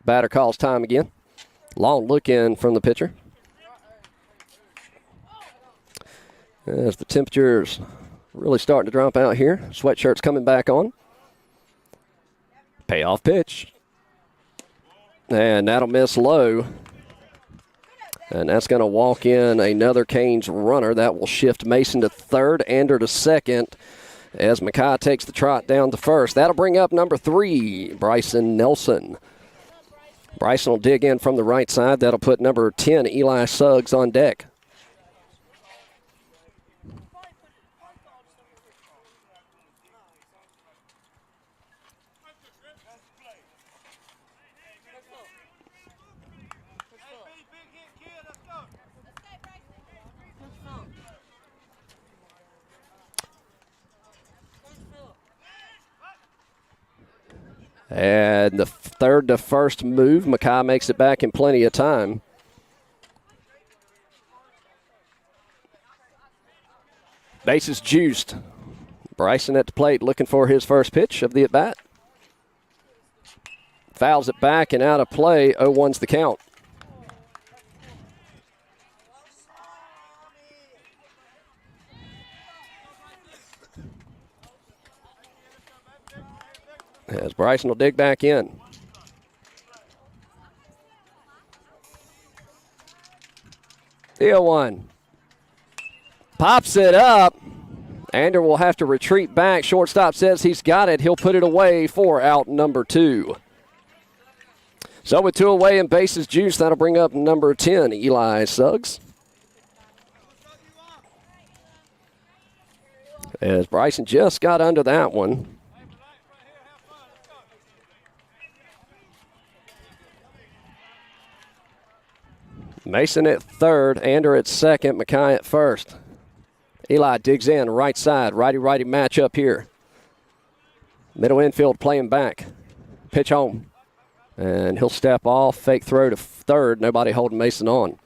Batter calls time again. Long look in from the pitcher. As the temperature's really starting to drop out here. Sweatshirt's coming back on. Payoff pitch. And that'll miss low. And that's going to walk in another Canes runner. That will shift Mason to third, Ander to second, as Mackay takes the trot down to first. That'll bring up number 3, Bryson Nelson. Bryson will dig in from the right side. That'll put number 10, Eli Suggs, on deck. And the third to first move, Mackay makes it back in plenty of time. Bases juiced. Bryson at the plate looking for his first pitch of the at-bat. Fouls it back and out of play. 0-1's the count. As Bryson will dig back in. The 0-1. Pops it up. Ander will have to retreat back. Shortstop says he's got it. He'll put it away for out number 2. So with 2 away and bases juiced, that'll bring up number 10, Eli Suggs. As Bryson just got under that one. Mason at third, Ander at second, Mackay at first. Eli digs in, right side, righty-righty matchup here. Middle infield playing back. Pitch home. And he'll step off, fake throw to third, nobody holding Mason on.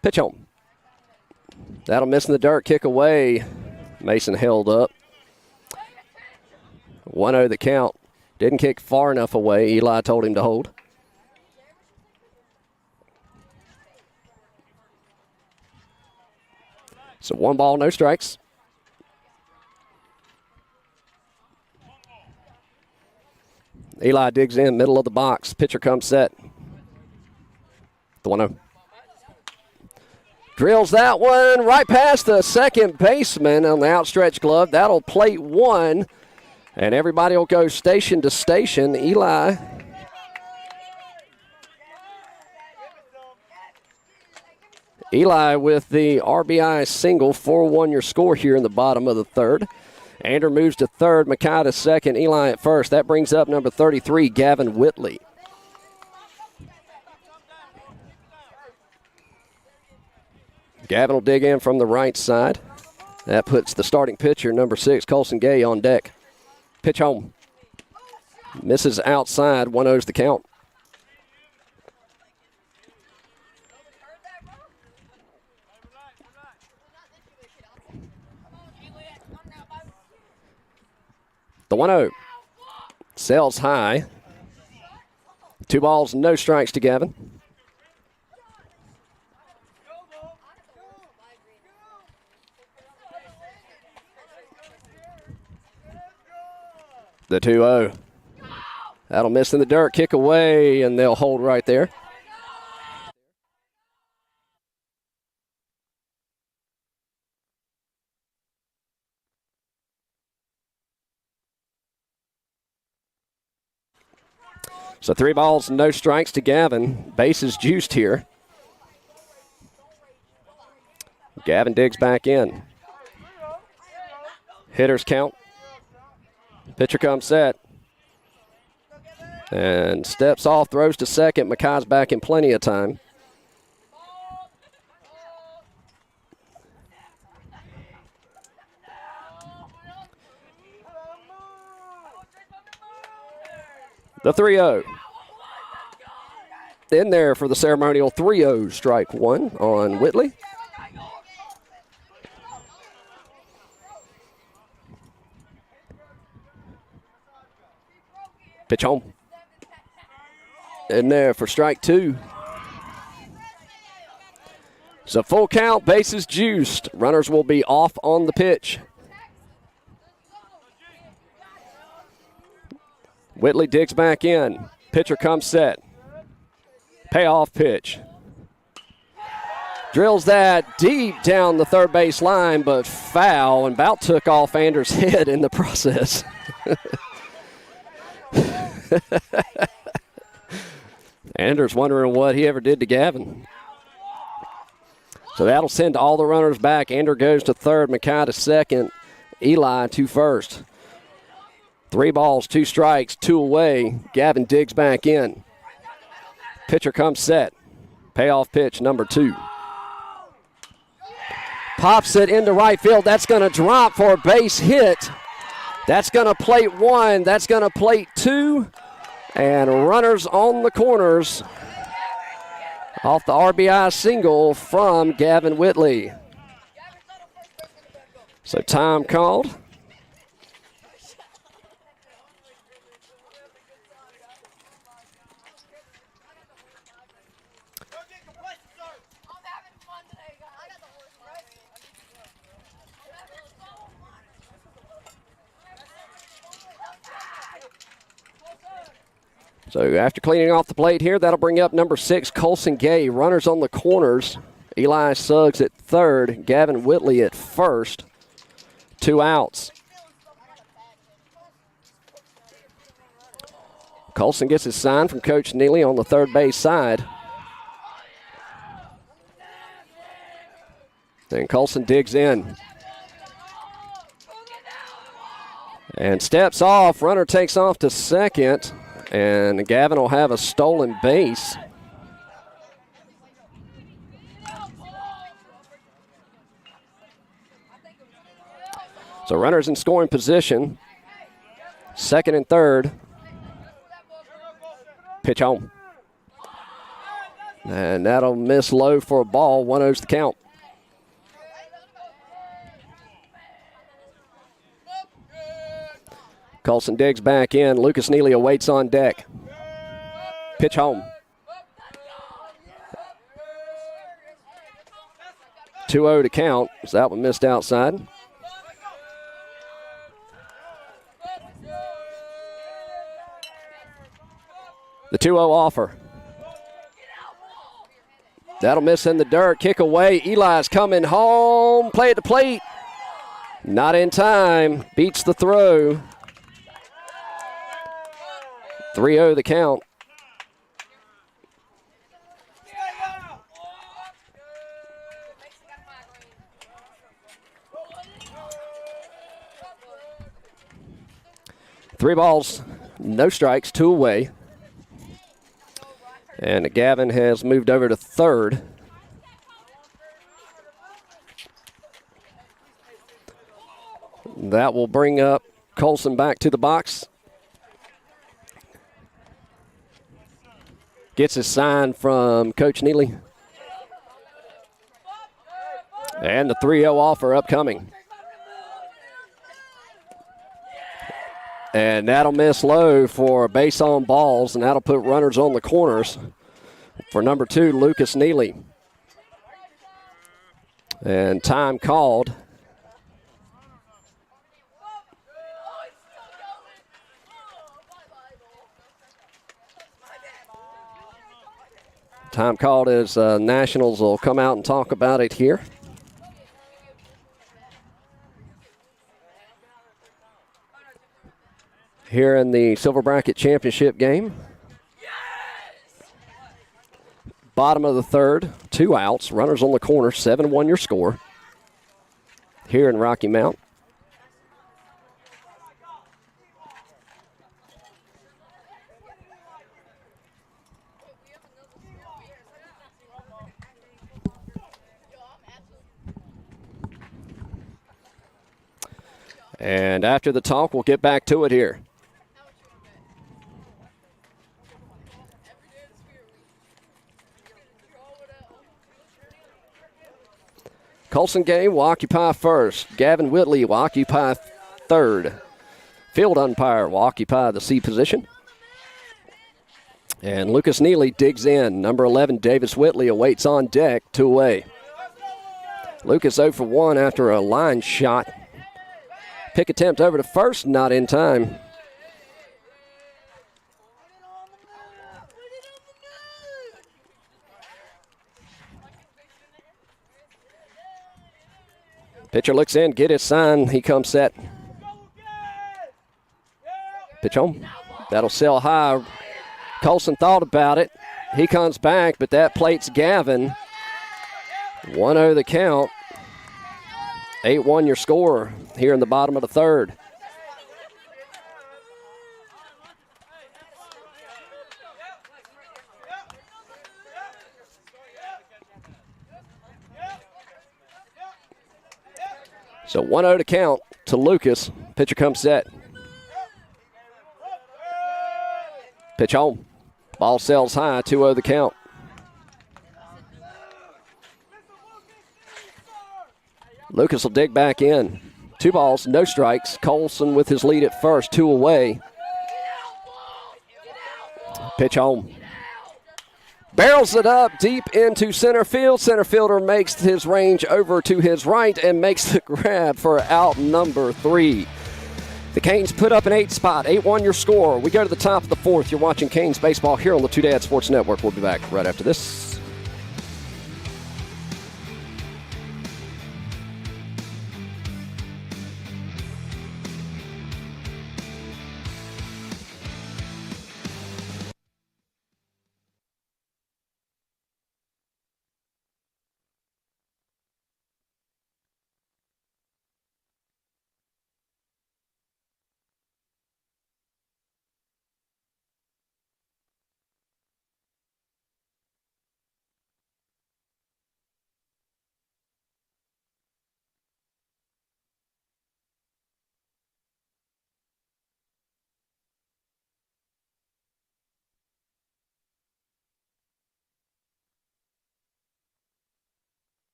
Pitch home. That'll miss in the dirt, kick away. Mason held up. 1-0 the count. Didn't kick far enough away. Eli told him to hold. So 1 ball, no strikes. Eli digs in, middle of the box. Pitcher comes set. The 1-0. Drills that one right past the second baseman on the outstretched glove. That'll plate 1. And everybody will go station to station. Eli with the RBI single. 4-1 your score here in the bottom of the third. Ander moves to third. Mackay to second. Eli at first. That brings up number 33, Gavin Whitley. Gavin will dig in from the right side. That puts the starting pitcher, number 6, Colson Gay, on deck. Pitch home. Misses outside. 1-0's the count. The 1-0. Sails high. 2 balls, no strikes to Gavin. The 2-0. That'll miss in the dirt, kick away, and they'll hold right there. So 3 balls, no strikes to Gavin. Bases juiced here. Gavin digs back in. Hitters count. Pitcher comes set. And steps off, throws to second. Mackay's back in plenty of time. The 3-0. In there for the ceremonial 3-0, strike one on Whitley. Pitch home. In there for strike two. It's a full count, bases juiced. Runners will be off on the pitch. Whitley digs back in. Pitcher comes set. Payoff pitch. Drills that deep down the third base line, but foul, and about took off Anders' head in the process. Anders wondering what he ever did to Gavin. So that'll send all the runners back. Anders goes to third, Mackay to second, Eli to first. 3 balls, 2 strikes, 2 away. Gavin digs back in. Pitcher comes set. Payoff pitch number 2. Pops it into right field. That's going to drop for a base hit. That's going to plate 1. That's going to plate 2. And runners on the corners off the RBI single from Gavin Whitley. So time called. So after cleaning off the plate here, that'll bring up number 6, Colson Gay. Runners on the corners. Eli Suggs at third. Gavin Whitley at first. 2 outs. Colson gets his sign from Coach Neely on the third base side. And Colson digs in. And steps off. Runner takes off to second. And Gavin will have a stolen base. So runners in scoring position. Second and third. Pitch home. And that'll miss low for a ball. 1-0's the count. Colson digs back in. Lucas Neely awaits on deck. Pitch home. 2-0 to count. So that one missed outside. The 2-0 offer. That'll miss in the dirt. Kick away. Eli's coming home. Play at the plate. Not in time. Beats the throw. 3-0 the count. Three balls, no strikes, 2 away. And Gavin has moved over to third. That will bring up Colson back to the box. Gets his sign from Coach Neely. And the 3-0 offer upcoming. And that'll miss low for base on balls, and that'll put runners on the corners for number 2, Lucas Neely. And time called. Time called as Nationals will come out and talk about it here. Here in the Silver Bracket Championship game. Bottom of the third, 2 outs. Runners on the corner, 7-1 your score here in Rocky Mount. And after the talk, we'll get back to it here. Colson Gay will occupy first. Gavin Whitley will occupy third. Field umpire will occupy the C position. And Lucas Neely digs in. Number 11, Davis Whitley, awaits on deck, 2 away. Lucas 0 for 1 after a line shot. Pick attempt over to first, not in time. Pitcher looks in, get his sign. He comes set. Pitch home. That'll sail high. Colson thought about it. He comes back, but that plates Gavin. 1-0 the count. 8-1 your score here in the bottom of the third. So 1-0 to count to Lucas. Pitcher comes set. Pitch home. Ball sails high, 2-0 the count. Lucas will dig back in. 2 balls, no strikes. Colson with his lead at first, 2 away. Pitch home. Barrels it up deep into center field. Center fielder makes his range over to his right and makes the grab for out number 3. The Canes put up an 8 spot. 8-1 your score. We go to the top of the 4th. You're watching Canes baseball here on the Two Dad Sports Network. We'll be back right after this.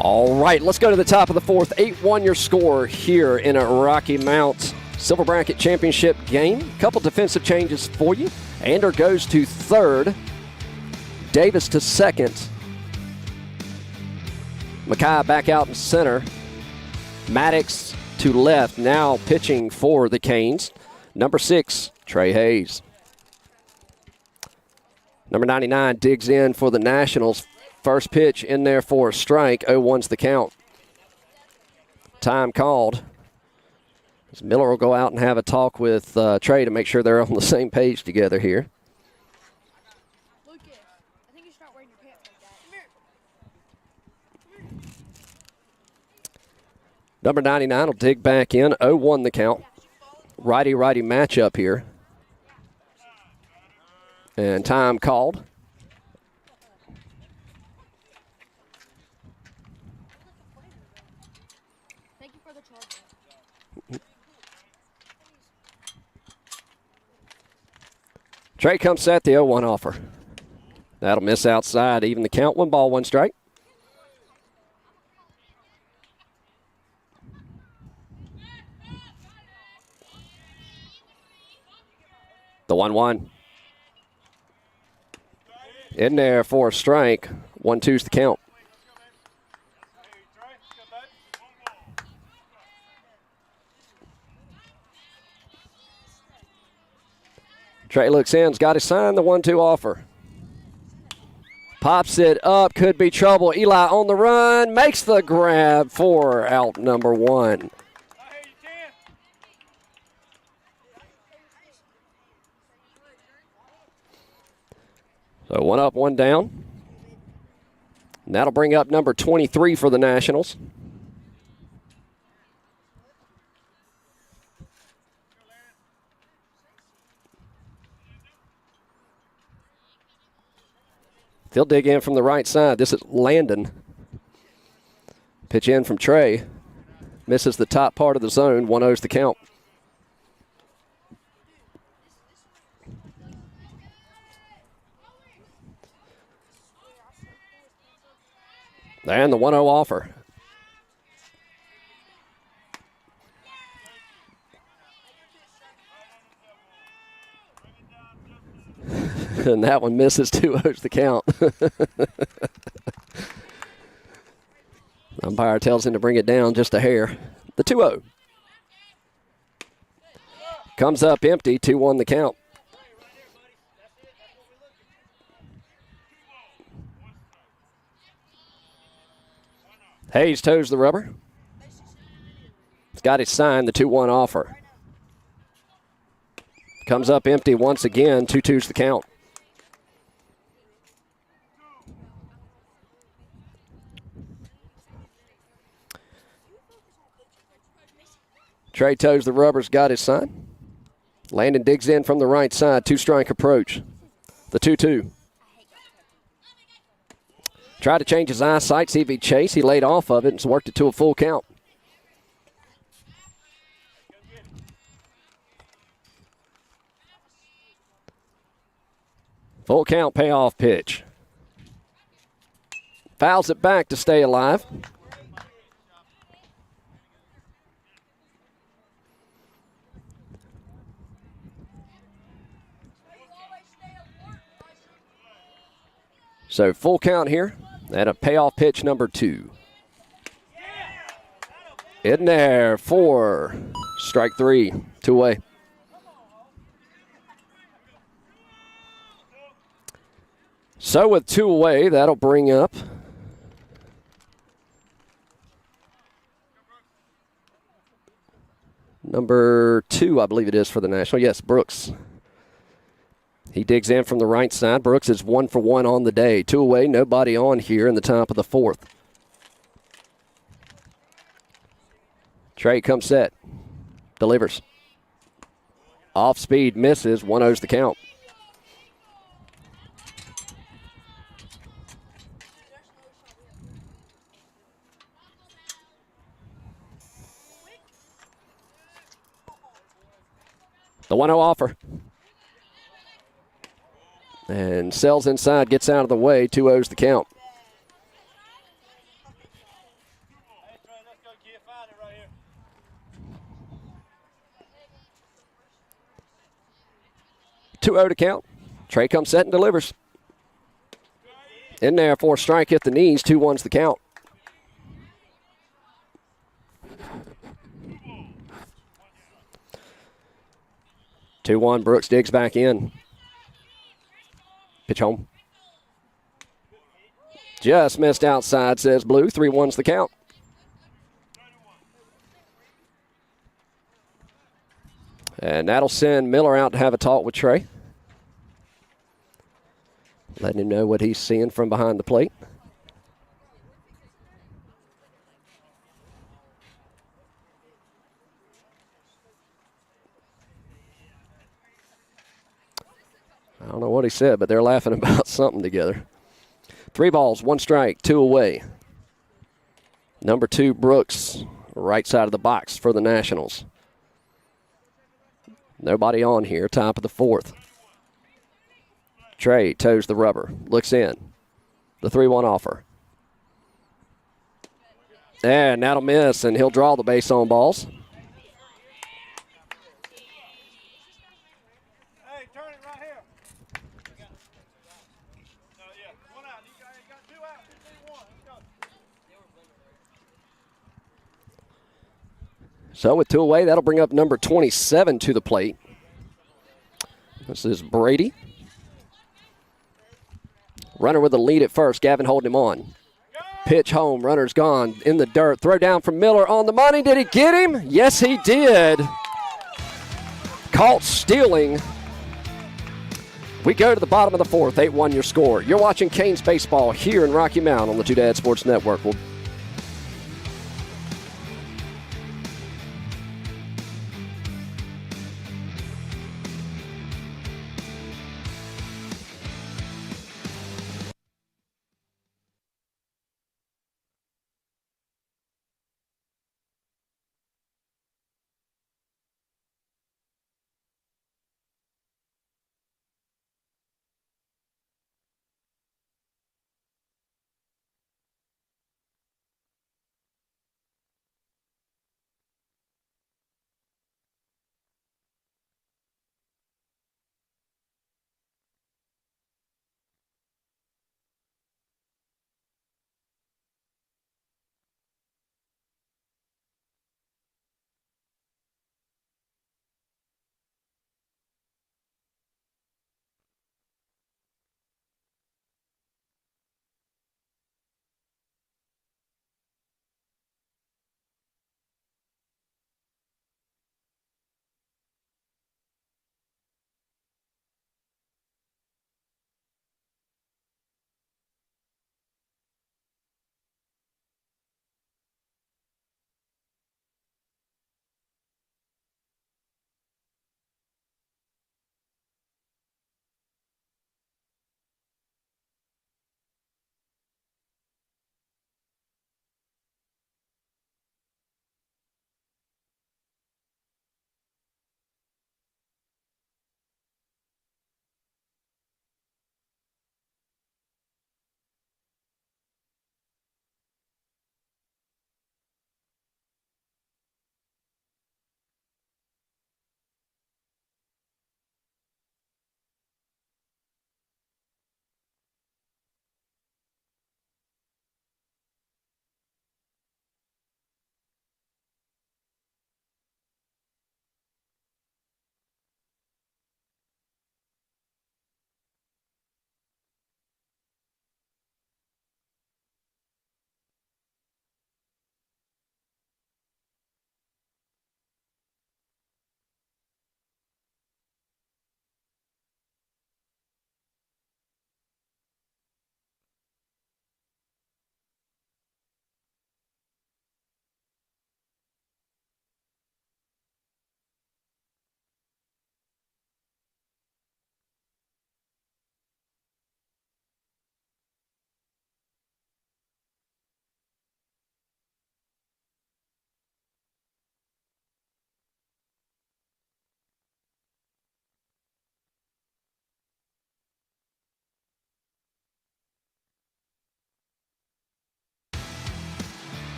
All right, let's go to the top of the 4th. 8-1 your score here in a Rocky Mount Silver Bracket Championship game. Couple defensive changes for you Ander goes to third. Davis to second. Mackay back out in center. Maddox to left. Now pitching for the Canes. Number 6, Trey Hayes. Number 99 digs in for the Nationals. First pitch in there for a strike. 0-1's the count. Time called. Miller will go out and have a talk with Trey to make sure they're on the same page together here. Lucas, I think you start wearing your pants like that. Number 99 will dig back in. 0-1 the count. Righty-righty matchup here. And time called. Thank you for the charger. Trey comes set, the 0-1 offer. That'll miss outside. Even the count. 1 ball, 1 strike. The 1-1. In there for a strike. 1-2's the count. Trey looks in, has got to sign the 1-2 offer. Pops it up, could be trouble. Eli on the run, makes the grab for out number 1. So 1 up, 1 down. And that'll bring up number 23 for the Nationals. They'll dig in from the right side. This is Landon. Pitch in from Trey. Misses the top part of the zone. 1-0's the count. And the 1-0 offer. And that one misses. 2-0's the count. Umpire tells him to bring it down just a hair. The 2-0. Comes up empty. 2-1 the count. Hayes toes the rubber. He's got his sign, the 2-1 offer. Comes up empty once again. 2-2's the count. Trey toes the rubber's got his sign. Landon digs in from the right side. 2-strike approach. The 2-2. Tried to change his eyesight, see if he'd chase. He laid off of it and worked it to a full count. Full count payoff pitch. Fouls it back to stay alive. So full count here and a payoff pitch number 2. In there for strike 3, 2 away. So with 2 away, that'll bring up number 2, I believe it is for the National. Yes, Brooks. He digs in from the right side. Brooks is 1 for 1 on the day. 2 away, nobody on here in the top of the 4th. Trey comes set. Delivers. Off speed, misses. 1-0's the count. The 1-0 offer. And Sells inside, gets out of the way. 2-0's the count. Two 2-0 to count. Trey comes set and delivers. In there for a strike at the knees. 2-1's the count. Two one. Brooks digs back in. Pitch home. Just missed outside, says Blue. 3-1's the count. And that'll send Miller out to have a talk with Trey. Letting him know what he's seeing from behind the plate. I don't know what he said, but they're laughing about something together. 3 balls, 1 strike, 2 away. Number 2, Brooks, right side of the box for the Nationals. Nobody on here, top of the 4th. Trey toes the rubber, looks in. The 3-1 offer. And that'll miss, and he'll draw the base on balls. Hey, turn it right here. No, yeah, 1 out. You got 2 out. 2-1. Let's go. So with 2 away, that'll bring up number 27 to the plate. This is Brady. Runner with the lead at first. Gavin holding him on. Pitch home. Runner's gone in the dirt. Throw down from Miller on the money. Did he get him? Yes, he did. Caught stealing. We go to the bottom of the 4th. 8-1 your score. You're watching Canes baseball here in Rocky Mount on the Two Dad Sports Network.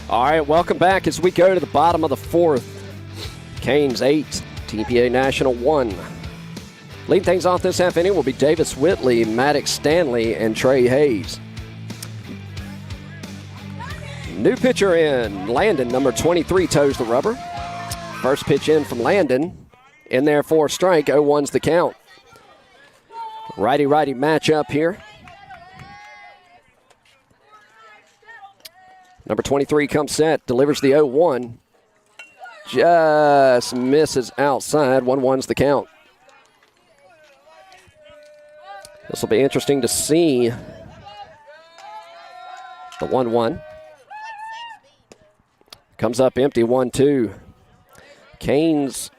All right, welcome back as we go to the bottom of the 4th. Canes 8, TPA National 1. Leading things off this half inning will be Davis Whitley, Maddox Stanley, and Trey Hayes. New pitcher in, Landon, number 23, toes the rubber. First pitch in from Landon. In there for a strike, 0-1's the count. Righty-righty matchup here. Number 23 comes set, delivers the 0-1. Just misses outside, 1-1's the count. This will be interesting to see. The 1-1. Comes up empty, 1-2. Canes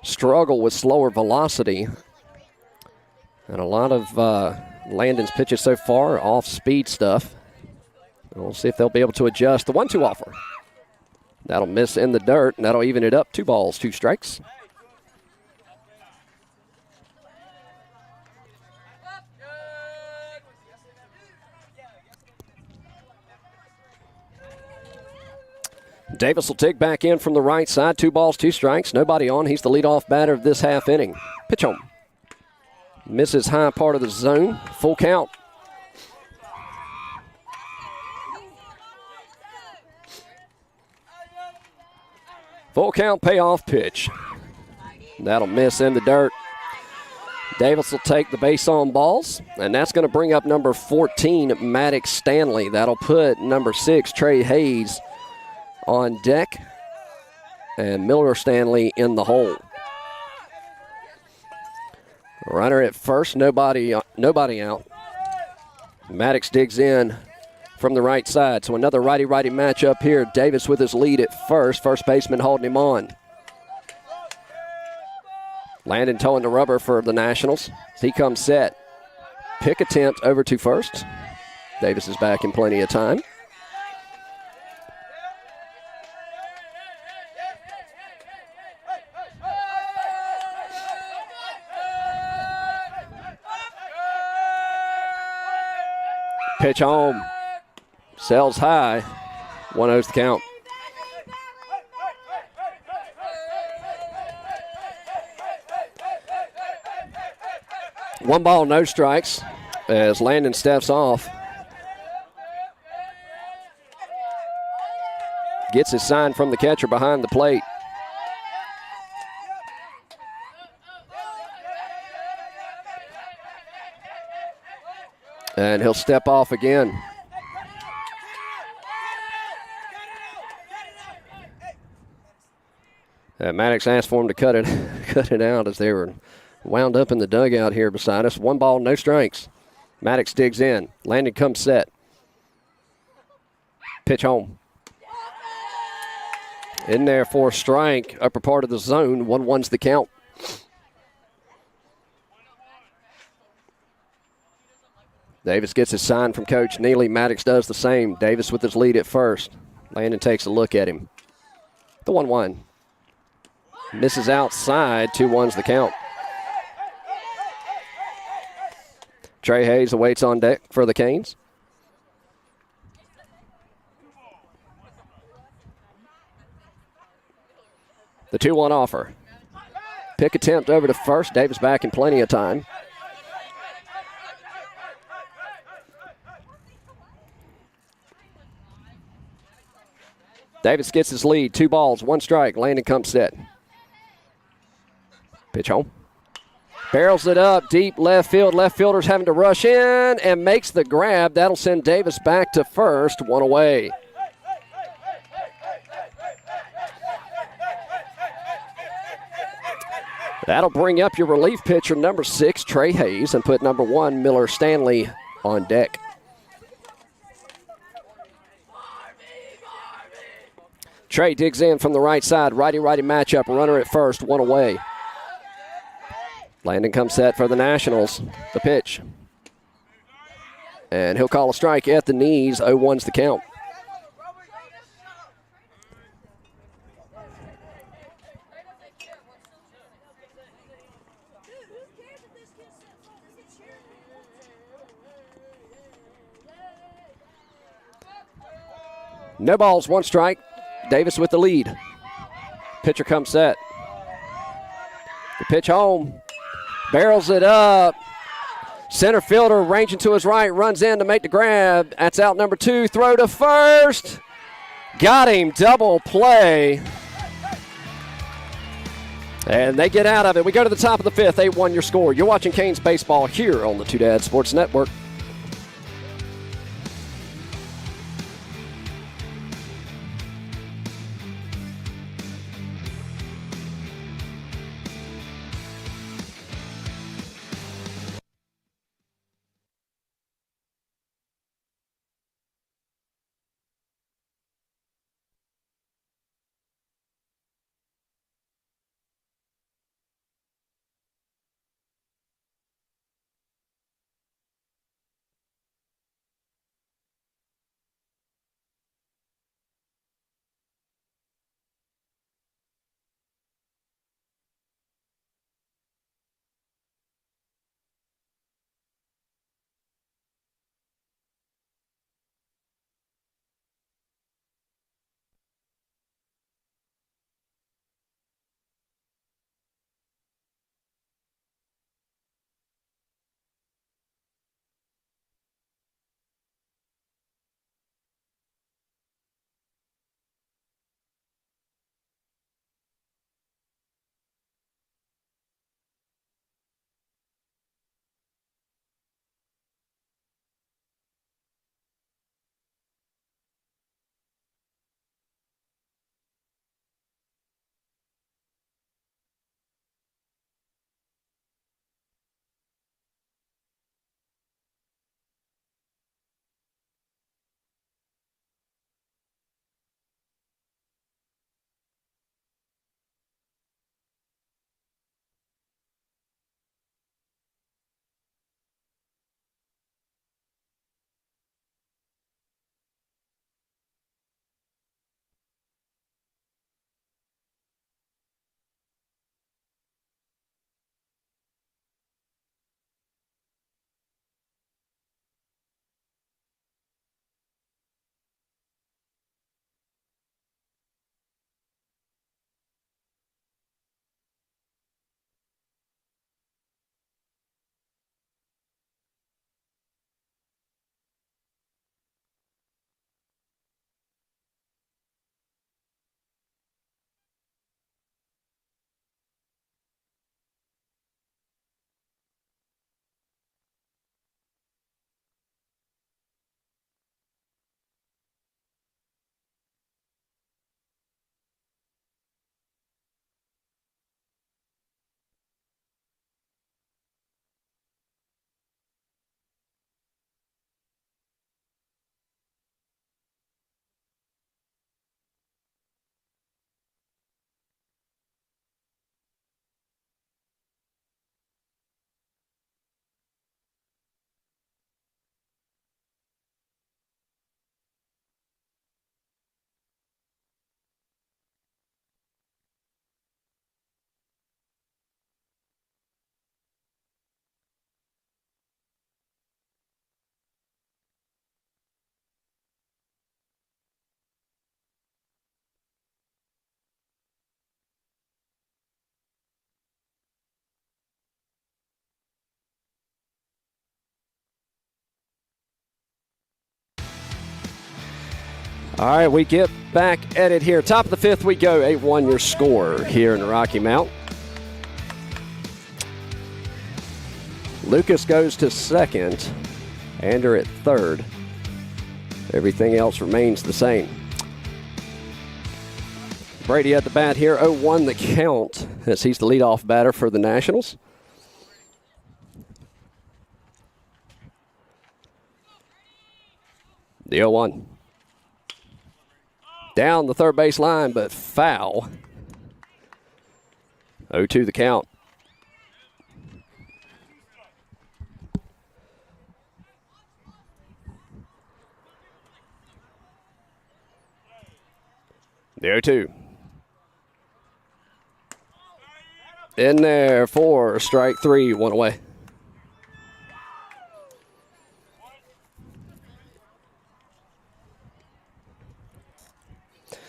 struggle with slower velocity. And a lot of Landon's pitches so far off-speed stuff. We'll see if they'll be able to adjust. The 1-2 offer. That'll miss in the dirt, and that'll even it up. 2 balls, 2 strikes. Davis will take back in from the right side. 2 balls, 2 strikes. Nobody on. He's the leadoff batter of this half inning. Pitch home. Misses high part of the zone. Full count. Full count payoff pitch. That'll miss in the dirt. Davis will take the base on balls, and that's going to bring up number 14, Maddox Stanley. That'll put number 6, Trey Hayes, on deck, and Miller Stanley in the hole. Runner at first, nobody out. Maddox digs in from the right side. So another righty-righty matchup here. Davis with his lead at first. First baseman holding him on. Landon towing the rubber for the Nationals. He comes set. Pick attempt over to first. Davis is back in plenty of time. Pitch home. Sells high. 1-0's the count. One ball, no strikes as Landon steps off. Gets his sign from the catcher behind the plate. And he'll step off again. Maddox asked for him to cut it out as they were wound up in the dugout here beside us. 1 ball, no strikes. Maddox digs in. Landon comes set. Pitch home. In there for a strike, upper part of the zone. 1-1's the count. Davis gets his sign from Coach Neely. Maddox does the same. Davis with his lead at first. Landon takes a look at him. The 1-1. Misses outside. 2-1's the count. Trey Hayes awaits on deck for the Canes. The 2-1 offer. Pick attempt over to first. Davis back in plenty of time. Davis gets his lead. 2 balls, 1 strike. Landon comes set. Pitch home. Barrels it up deep left field. Left fielder's having to rush in and makes the grab. That'll send Davis back to first. 1 away. That'll bring up your relief pitcher, number 6, Trey Hayes, and put number 1, Miller Stanley, on deck. Trey digs in from the right side. Righty-righty matchup. Runner at first. 1 away. Landon comes set for the Nationals. The pitch. And he'll call a strike at the knees. 0-1's the count. No balls, 1 strike. Davis with the lead. Pitcher comes set. The pitch home. Barrels it up. Center fielder ranging to his right, runs in to make the grab. That's out number 2. Throw to first. Got him. Double play. And they get out of it. We go to the top of the 5th. 8-1 your score. You're watching Canes baseball here on the Two Dad Sports Network. All right, we get back at it here. Top of the 5th we go. 8-1 your score here in Rocky Mount. Lucas goes to second. Ander at third. Everything else remains the same. Brady at the bat here. 0-1 the count as he's the leadoff batter for the Nationals. The 0-1. Down the third base line, but foul. 0-2 the count. The 0-2. In there for strike 3, 1 away.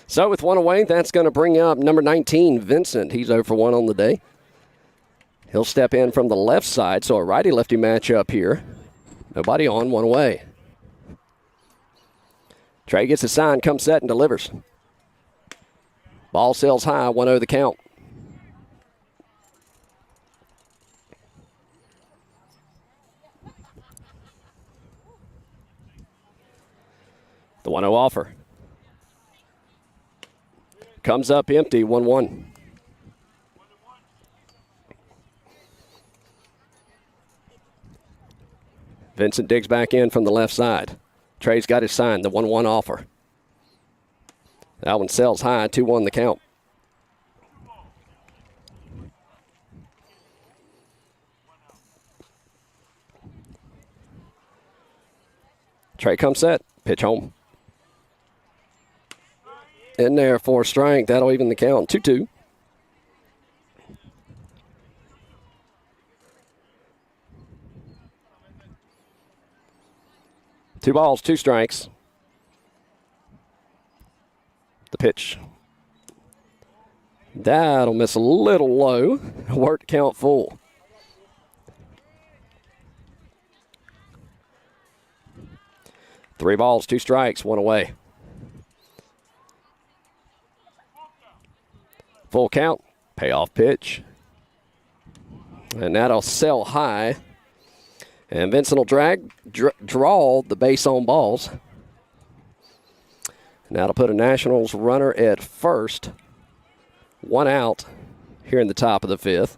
So with 1 away, that's going to bring up number 19, Vincent. He's 0 for 1 on the day. He'll step in from the left side, so a righty-lefty matchup here. Nobody on, one away. Trey gets a sign, comes set, and delivers. Ball sails high, 1-0 the count. The 1-0 offer. Comes up empty, 1-1. Vincent digs back in from the left side. Trey's got his sign, the 1-1 offer. That one sails high, 2-1 the count. Trey comes set, pitch home. In there for a strike, that'll even the count, 2-2. Two balls, two strikes. The pitch. That'll miss a little low. Work count full. Three balls, two strikes, one away. Full count, payoff pitch. And that'll sail high. And Vincent will draw the base on balls. And that'll put a Nationals runner at first. One out here in the top of the fifth.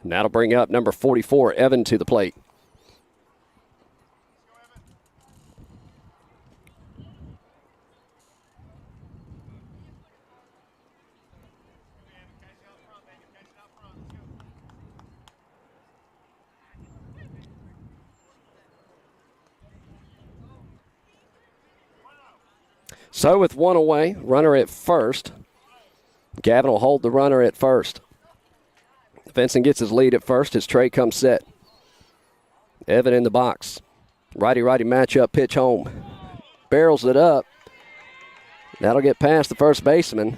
And that'll bring up number 44, Evan, to the plate. So with one away, runner at first. Gavin will hold the runner at first. Vincent gets his lead at first as Trey comes set. Evan in the box. Righty-righty matchup, pitch home. Barrels it up. That'll get past the first baseman.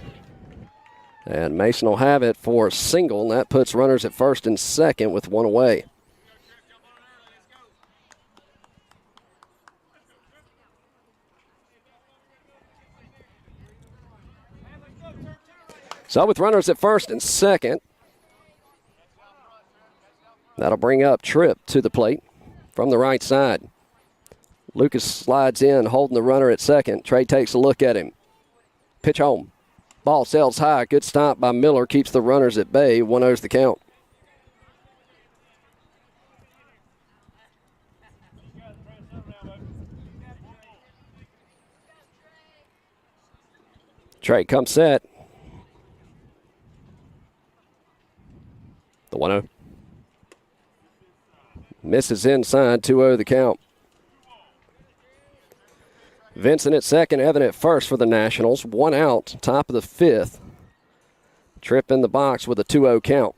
And Mason will have it for a single, and that puts runners at first and second with one away. So with runners at first and second, that'll bring up Tripp to the plate from the right side. Lucas slides in, holding the runner at second. Trey takes a look at him. Pitch home. Ball sails high. Good stop by Miller. Keeps the runners at bay. 1-0's the count. Trey comes set. The 1-0. Misses inside, 2-0 the count. Vincent at second, Evan at first for the Nationals. One out, top of the fifth. Tripp in the box with a 2-0 count.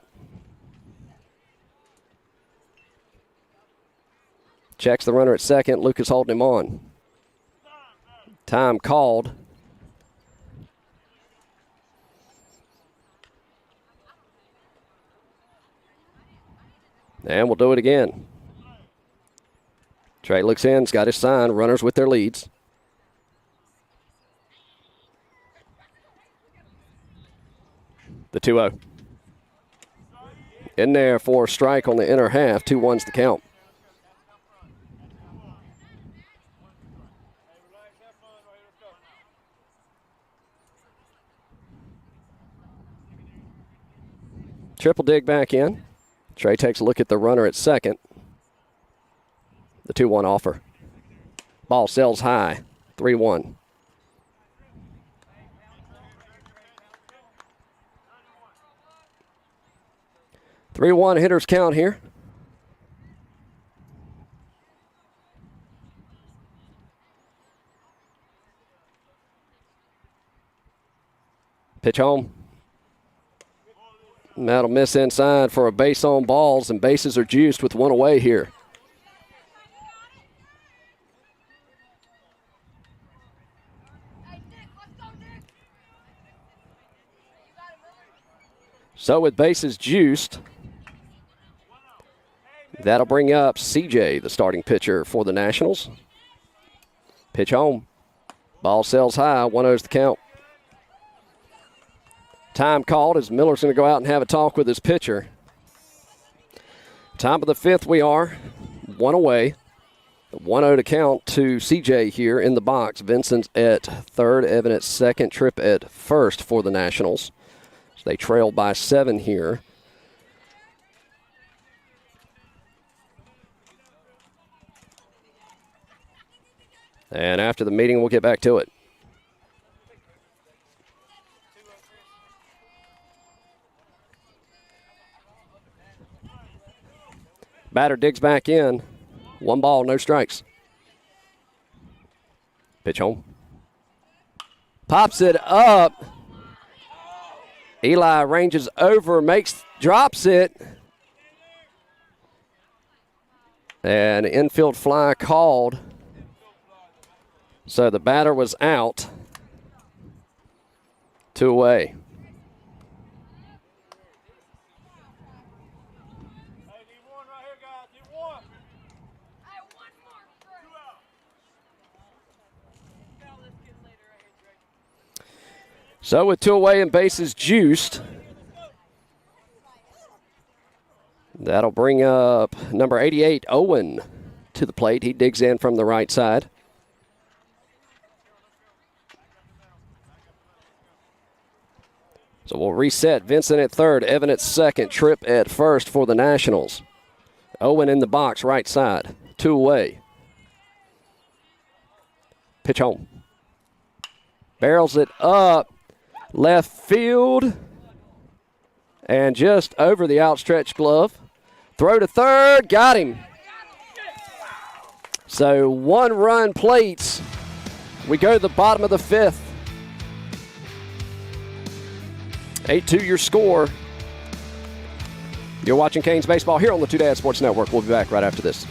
Checks the runner at second. Lucas holding him on. Time called. And we'll do it again. Trey looks in, he's got his sign, runners with their leads. The 2-0. In there for a strike on the inner half, 2-1's the count. Triple dig back in. Trey takes a look at the runner at second. The 2-1 offer. Ball sails high, 3-1. Hitters count here. Pitch home. And that'll miss inside for a base on balls, and bases are juiced with one away here. So with bases juiced, that'll bring up CJ, the starting pitcher for the Nationals. Pitch home. Ball sails high. 1-0's the count. Time called as Miller's going to go out and have a talk with his pitcher. Top of the fifth we are. One away. 1-0 to count to CJ here in the box. Vincent at third, Evan at second, Tripp at first for the Nationals. So they trail by 7 here. And after the meeting, we'll get back to it. Batter digs back in. 1 ball, no strikes. Pitch home. Pops it up. Eli ranges over, drops it. And infield fly called. So the batter was out. 2 away. Hey, D1 right here, guys. D1. So with 2 away and bases juiced, that'll bring up number 88, Owen, to the plate. He digs in from the right side. So we'll reset. Vincent at third, Evan at second, Tripp at first for the Nationals. Owen in the box, right side. 2 away. Pitch home. Barrels it up. Left field. And just over the outstretched glove. Throw to third. Got him. So 1-run plates. We go to the bottom of the fifth. 8-2 your score. You're watching Canes Baseball here on the Two Dad Sports Network. We'll be back right after this.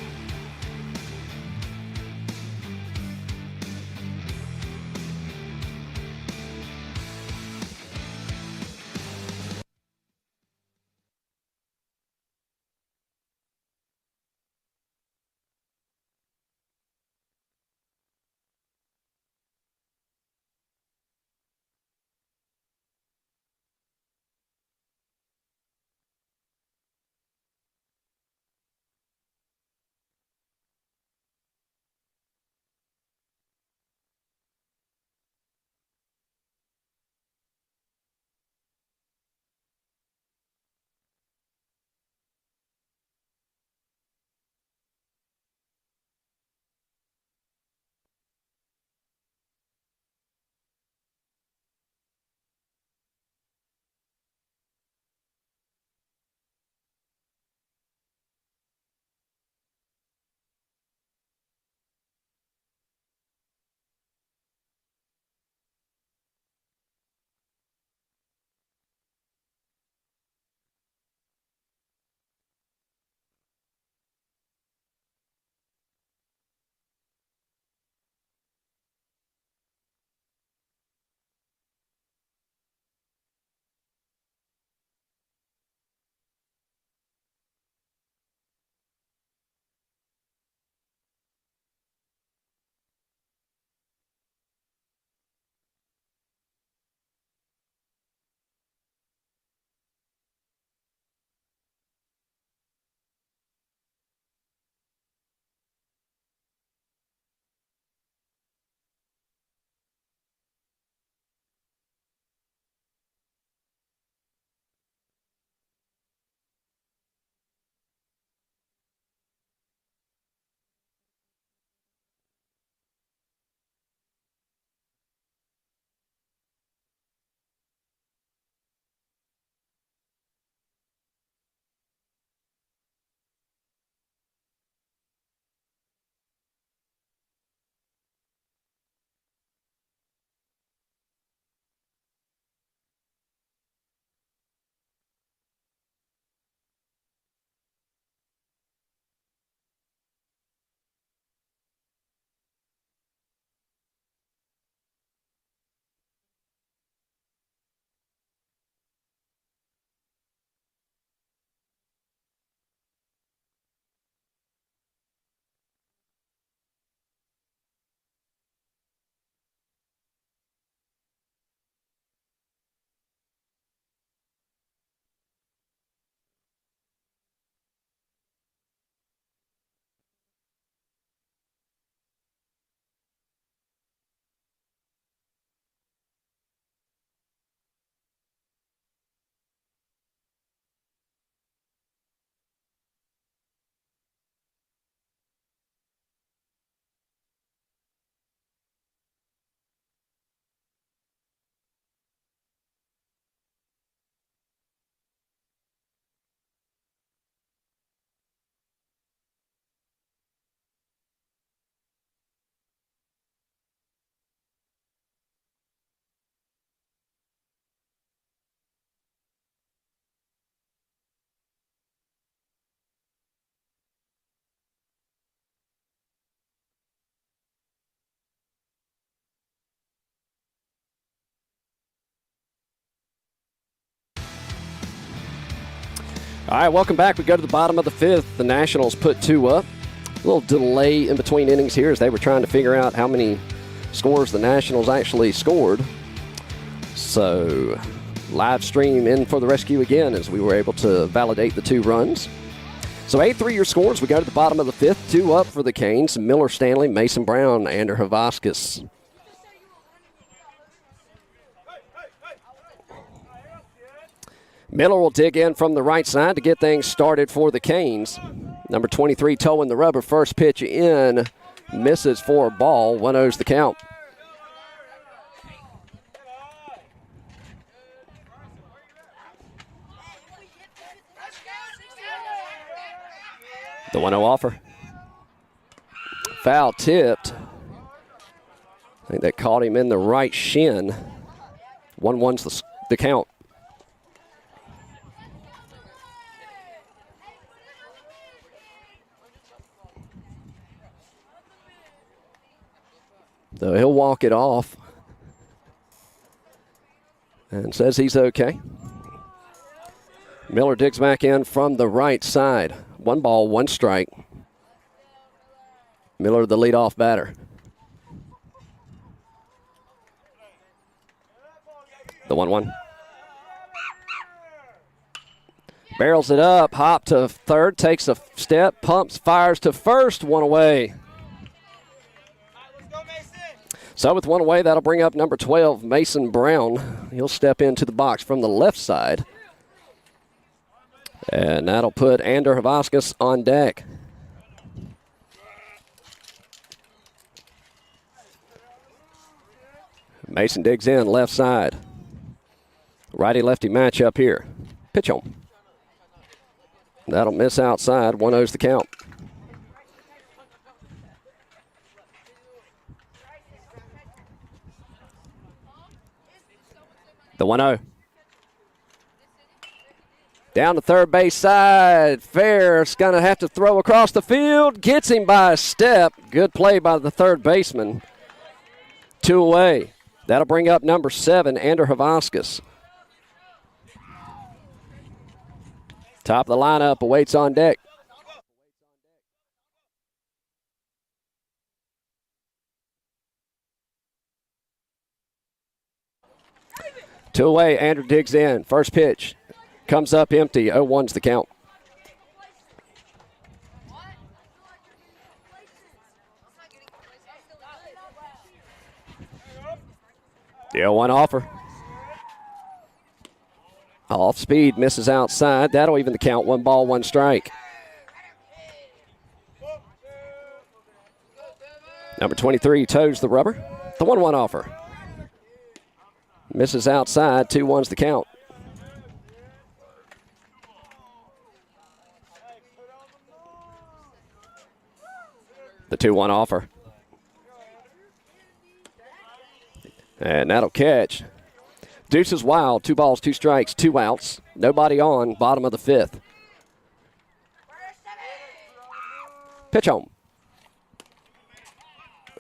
All right, welcome back. We go to the bottom of the fifth. The Nationals put 2 up. A little delay in between innings here as they were trying to figure out how many scores the Nationals actually scored. So, live stream in for the rescue again as we were able to validate the 2 runs. So 8-3 your scores. We go to the bottom of the fifth. 2 up for the Canes. Miller Stanley, Mason Brown, Ander Havaskis. Miller will dig in from the right side to get things started for the Canes. Number 23 towing the rubber. First pitch in. Misses for a ball. 1-0's the count. The 1-0 offer. Foul tipped. I think that caught him in the right shin. 1-1's the count. So he'll walk it off and says he's okay. Miller digs back in from the right side. 1 ball, 1 strike. Miller, the leadoff batter. The 1-1. Barrels it up, hop to third, takes a step, pumps, fires to first, 1 away. So with 1 away, that'll bring up number 12, Mason Brown. He'll step into the box from the left side. And that'll put Ander Havaskis on deck. Mason digs in, left side. Righty-lefty matchup here. Pitch home. That'll miss outside. 1-0's the count. The 1-0. Down the third base side. Fair's going to have to throw across the field. Gets him by a step. Good play by the third baseman. 2 away. That'll bring up number 7, Ander Havaskis. Top of the lineup awaits on deck. Two away, Ander digs in. First pitch comes up empty. 0-1's the count. The 0-1 offer. Off speed, misses outside. That'll even the count. 1 ball, 1 strike. Number 23 toes the rubber. The 1-1 offer. Misses outside. 2-1's the count. The 2-1 offer. And that'll catch. Deuces wild. 2 balls, 2 strikes, 2 outs. Nobody on. Bottom of the fifth. Pitch home.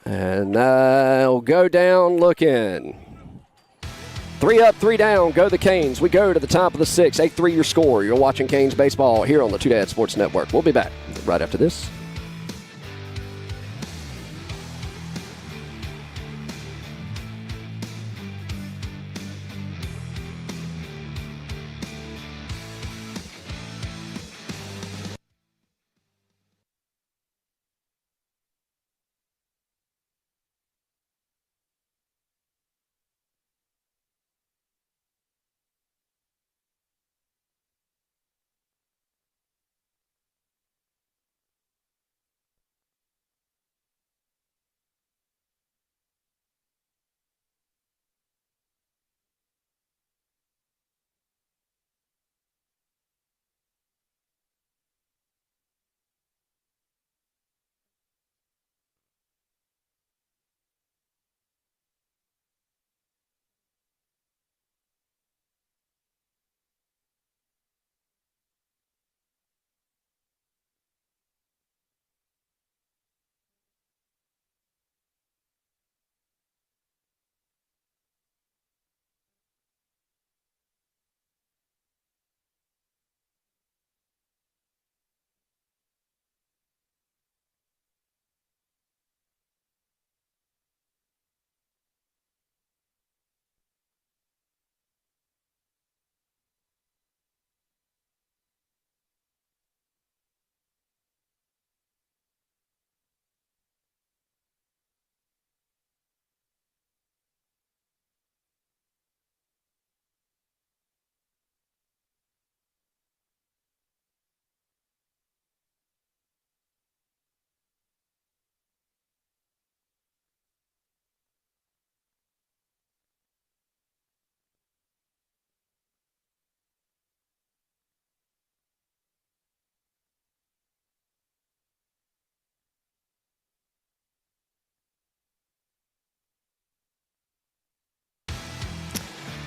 And they'll go down looking. 3 up, 3 down. Go the Canes. We go to the top of the 6th. 8-3 your score. You're watching Canes baseball here on the Two Dad Sports Network. We'll be back right after this.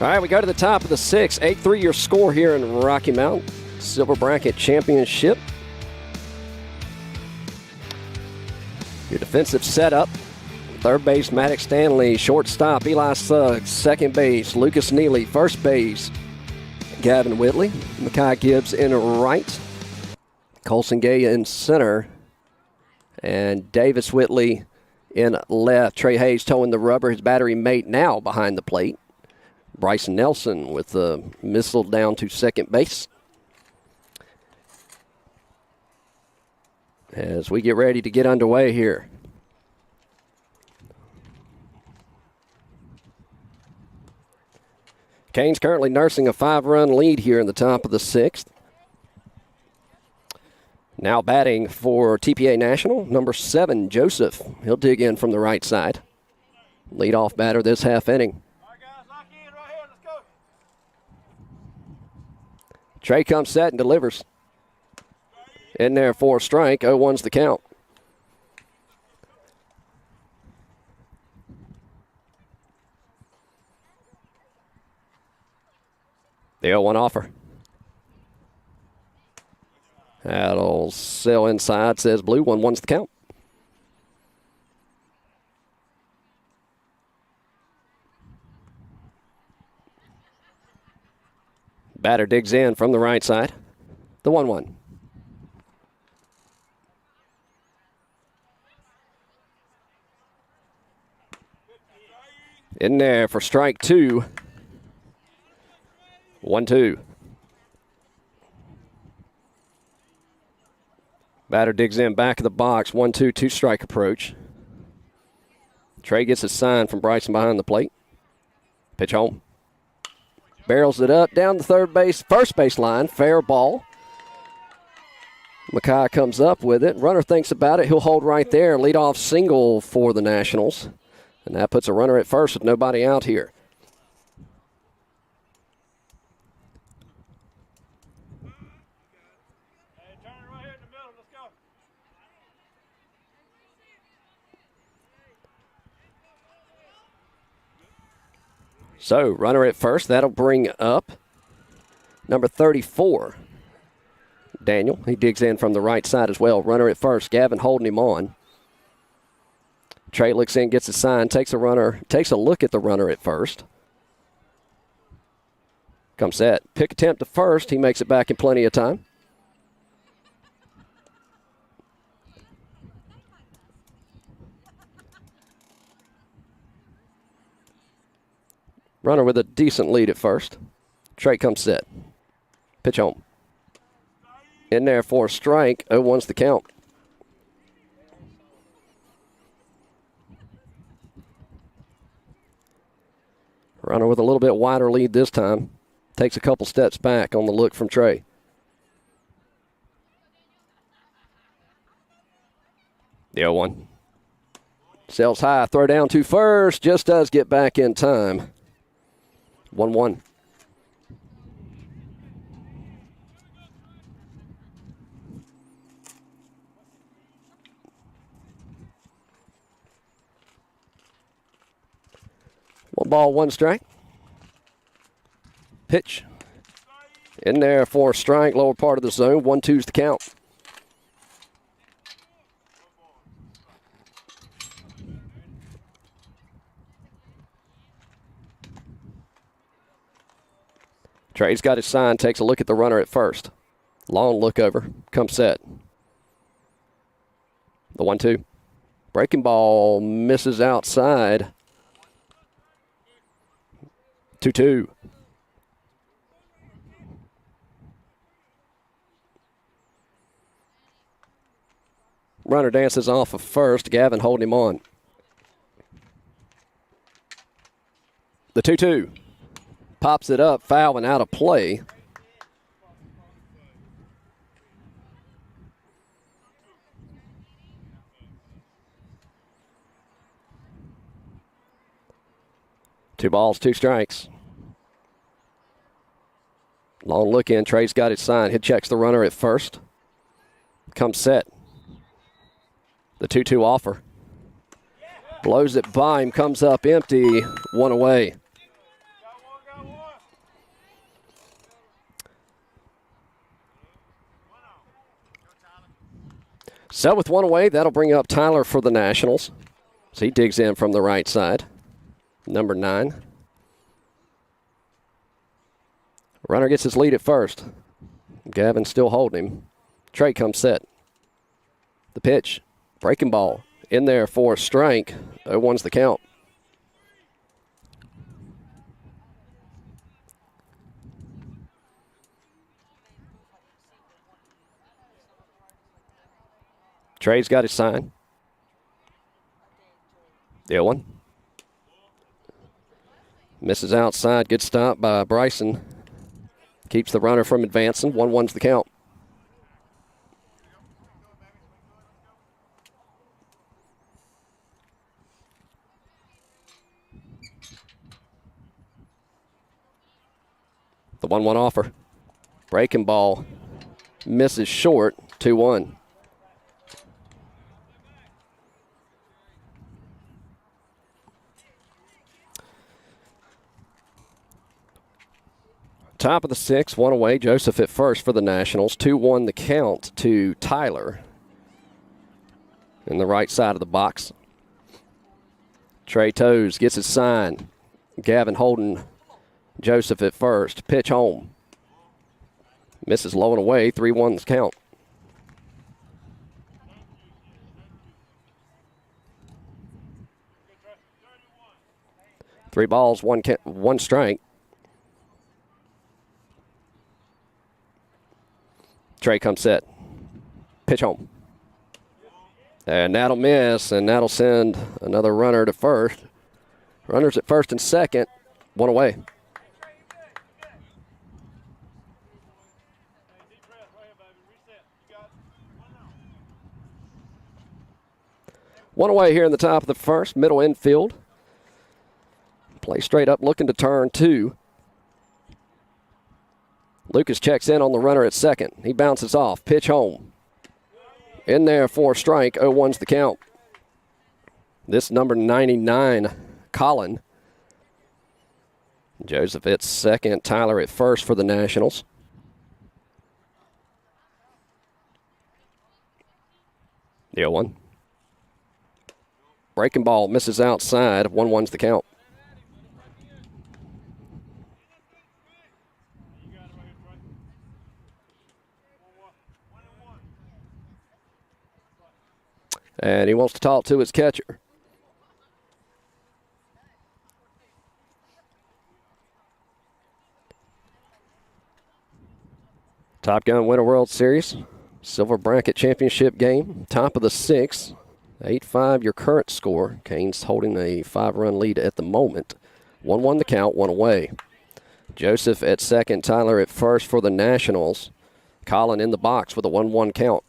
All right, we go to the top of the 6th. 8-3 your score here in Rocky Mount Silver Bracket Championship. Your defensive setup. Third base, Maddox Stanley. Shortstop, Eli Suggs. Second base, Lucas Neely. First base, Gavin Whitley. Makai Gibbs in right. Colson Gay in center. And Davis Whitley in left. Trey Hayes towing the rubber, his battery mate now behind the plate. Bryson Nelson with the missile down to second base. As we get ready to get underway here. Canes currently nursing a 5-run lead here in the top of the 6th. Now batting for TPA National, number 7, Joseph. He'll dig in from the right side. Leadoff batter this half inning. All right, guys, lock in right here. Let's go. Trey comes set and delivers. In there for a strike. 0-1's the count. The 0-1 offer. That'll sail inside, says Blue. 1-1's the count. Batter digs in from the right side. The 1-1. In there for strike 2. 1-2. Batter digs in back of the box. 1-2, two-strike approach. Trey gets a sign from Bryson behind the plate. Pitch home. Barrels it up down the first base line. Fair ball. Makai comes up with it. Runner thinks about it. He'll hold right there. Leadoff single for the Nationals. And that puts a runner at first with nobody out here. Hey, turn it right here in the middle. Let's go. So, runner at first. That'll bring up number 34, Daniel. He digs in from the right side as well. Runner at first. Gavin holding him on. Trey looks in, gets a sign, takes a look at the runner at first. Comes set. Pick attempt to first. He makes it back in plenty of time. Runner with a decent lead at first. Trey comes set. Pitch home. In there for a strike. 0-1's the count. Runner with a little bit wider lead this time. Takes a couple steps back on the look from Trey. The 0-1. Sails high. Throw down to first. Just does get back in time. 1-1. One ball, one strike. Pitch. In there for a strike, lower part of the zone. 1-2's the count. Trey's got his sign, takes a look at the runner at first. Long look over, comes set. The 1-2. Breaking ball misses outside. 2-2. Runner dances off of first. Gavin holding him on. The 2-2. Pops it up, foul and out of play. Two balls, two strikes. Long look in. Trey's got his sign. He checks the runner at first. Comes set. The 2-2 offer. Blows it by him. Comes up empty. One away. Got one. So with one away, that'll bring up Tyler for the Nationals. So he digs in from the right side. Number 9. Runner gets his lead at first. Gavin still holding him. Trey comes set. The pitch. Breaking ball. In there for a strike. 0-1's the count. Trey's got his sign. The 0-1. Misses outside. Good stop by Bryson. Keeps the runner from advancing. 1-1's the count. The 1-1 offer. Breaking ball. Misses short. 2-1. Top of the 6th, one away. Joseph at first for the Nationals. 2-1 the count to Tyler in the right side of the box. Trey Toes gets his sign. Gavin holding Joseph at first. Pitch home. Misses low and away. 3-1 the count. Three balls, one strike. Trey comes set. Pitch home. And that'll miss, and that'll send another runner to first. Runners at first and second. One away. One away here in the top of the first. Middle infield. Play straight up, looking to turn 2. Lucas checks in on the runner at second. He bounces off. Pitch home. In there for a strike. 0-1's the count. This number 99, Colin. Joseph at second. Tyler at first for the Nationals. The 0-1. Breaking ball misses outside. 1-1's the count. And he wants to talk to his catcher. Top Gun Winter World Series, Silver Bracket Championship game, top of the 6th. 8-5 your current score. Canes holding a 5-run lead at the moment. 1-1 the count, 1 away. Joseph at second, Tyler at first for the Nationals. Colin in the box with a 1-1 count.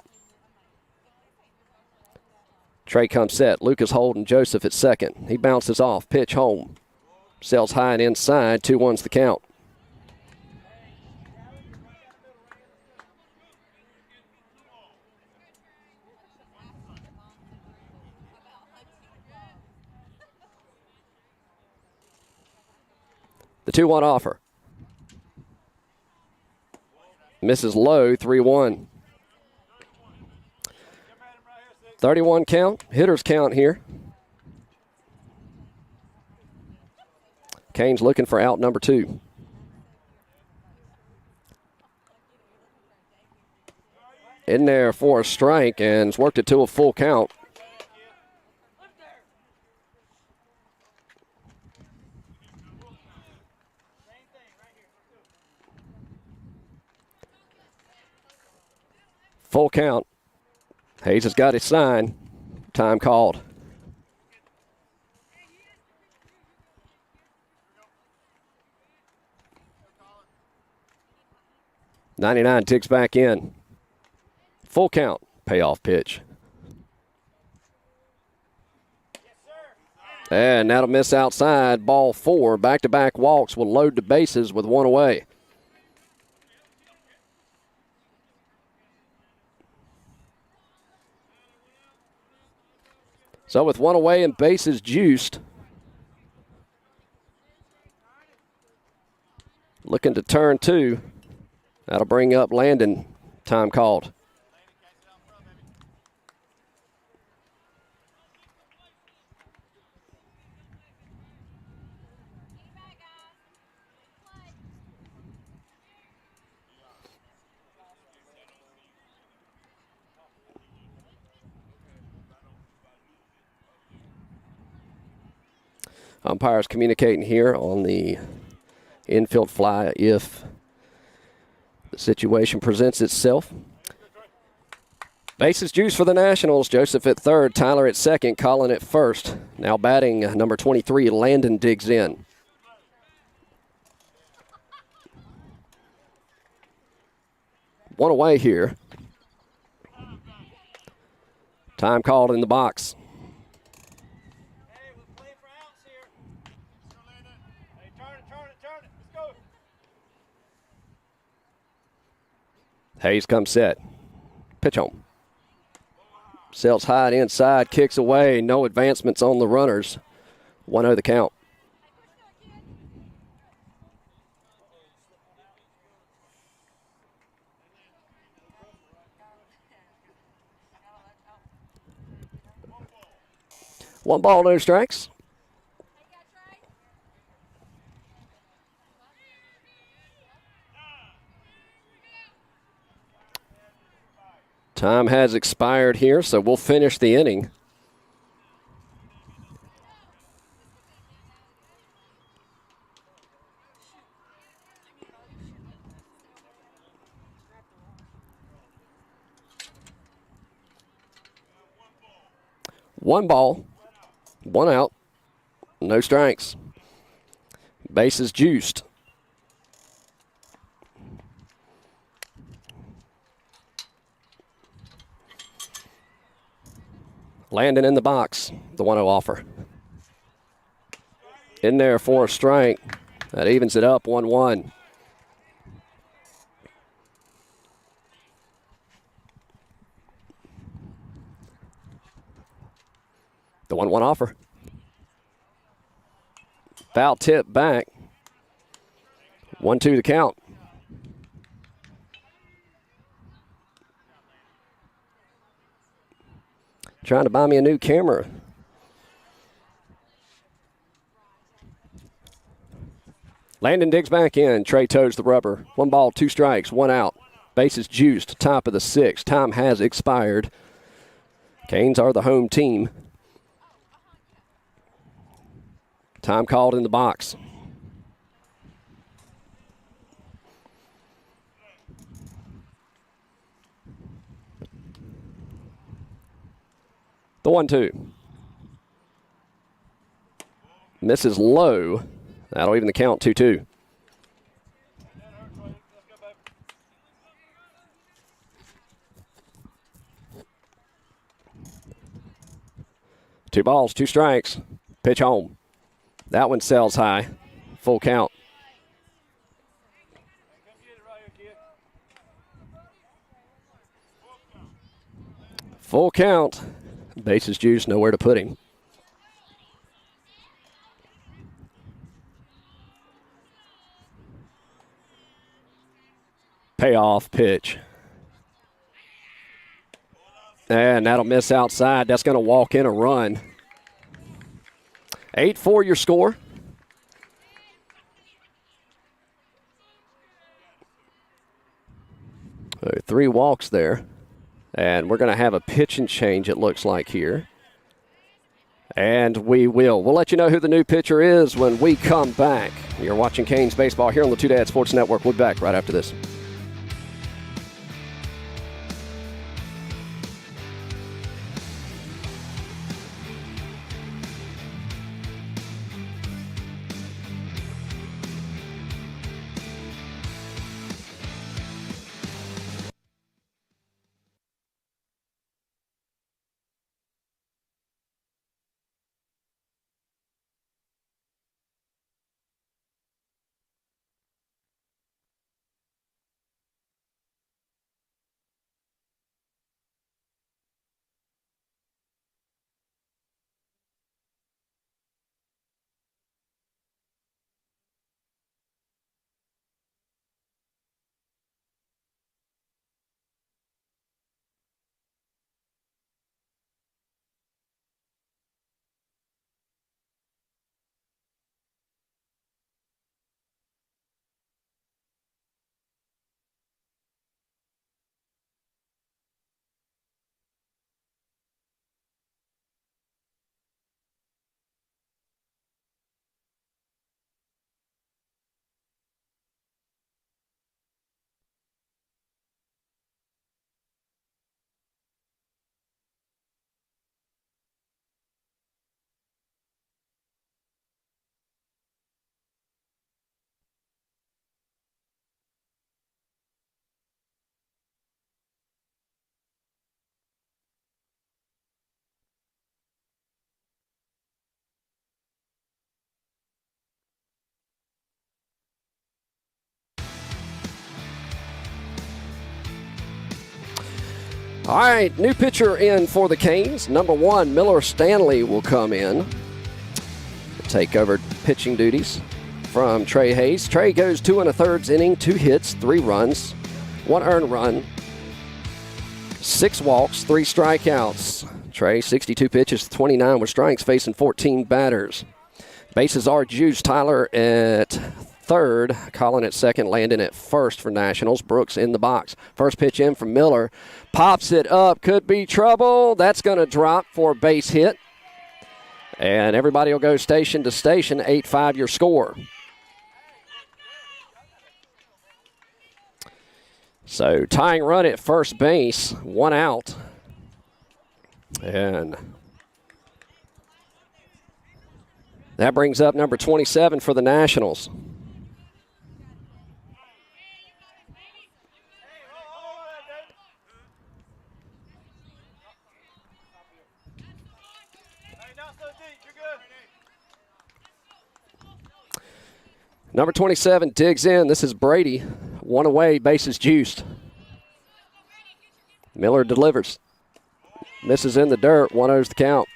Trey comes set. Lucas holding Joseph at second. He bounces off. Pitch home. Sails high and inside. 2-1's the count. The 2-1 offer. Misses low. 3-1. 31 count, hitters count here. Canes looking for out number 2. In there for a strike and it's worked it to a full count. Full count. Hayes has got his sign. Time called. '99 ticks back in. Full count. Payoff pitch. And that'll miss outside. Ball 4. Back-to-back walks will load the bases with 1 away. So with 1 away and bases juiced, looking to turn 2. That'll bring up Landon. Time called. Umpires communicating here on the infield fly if the situation presents itself. Bases juice for the Nationals. Joseph at third, Tyler at second, Colin at first. Now batting number 23, Landon digs in. One away here. Time called in the box. Hey, we're playing for outs here. Hey, turn it. Let's go. Hayes comes set. Pitch home. Sails high and inside, kicks away. No advancements on the runners. 1-0 the count. One ball, no strikes. Time has expired here, so we'll finish the inning. One ball, one out, no strikes. Bases juiced. Landon in the box, the 1-0 offer. In there for a strike. That evens it up, 1-1. The 1-1 offer. Foul tip back. 1-2 the count. Trying to buy me a new camera. Landon digs back in. Trey toes the rubber. 1 ball, 2 strikes, 1 out. Bases juiced, top of the 6th. Time has expired. Canes are the home team. Time called in the box. The 1-2. Misses low. That'll even the count, 2-2. Two balls, 2 strikes. Pitch home. That one sells high. Full count. Full count. Bases juice, nowhere to put him. Payoff pitch. And that'll miss outside. That's going to walk in a run. 8-4 your score. So 3 walks there. And we're going to have a pitch and change, it looks like here. And we will. We'll let you know who the new pitcher is when we come back. You're watching Canes baseball here on the Two Dad Sports Network. We'll be back right after this. All right, new pitcher in for the Canes. Number 1, Miller Stanley will come in, take over pitching duties from Trey Hayes. Trey goes 2 1/3 inning, 2 hits, 3 runs, 1 earned run, 6 walks, 3 strikeouts. Trey, 62 pitches, 29 with strikes, facing 14 batters. Bases are juiced. Tyler at third, Colin at second, Landon at first for Nationals. Brooks in the box. First pitch in from Miller. Pops it up. Could be trouble. That's going to drop for a base hit. And everybody will go station to station. 8-5 your score. So tying run at first base. 1 out. And that brings up number 27 for the Nationals. Number 27 digs in. This is Brady. 1 away, bases juiced. Miller delivers. Misses in the dirt. 1-0's the count.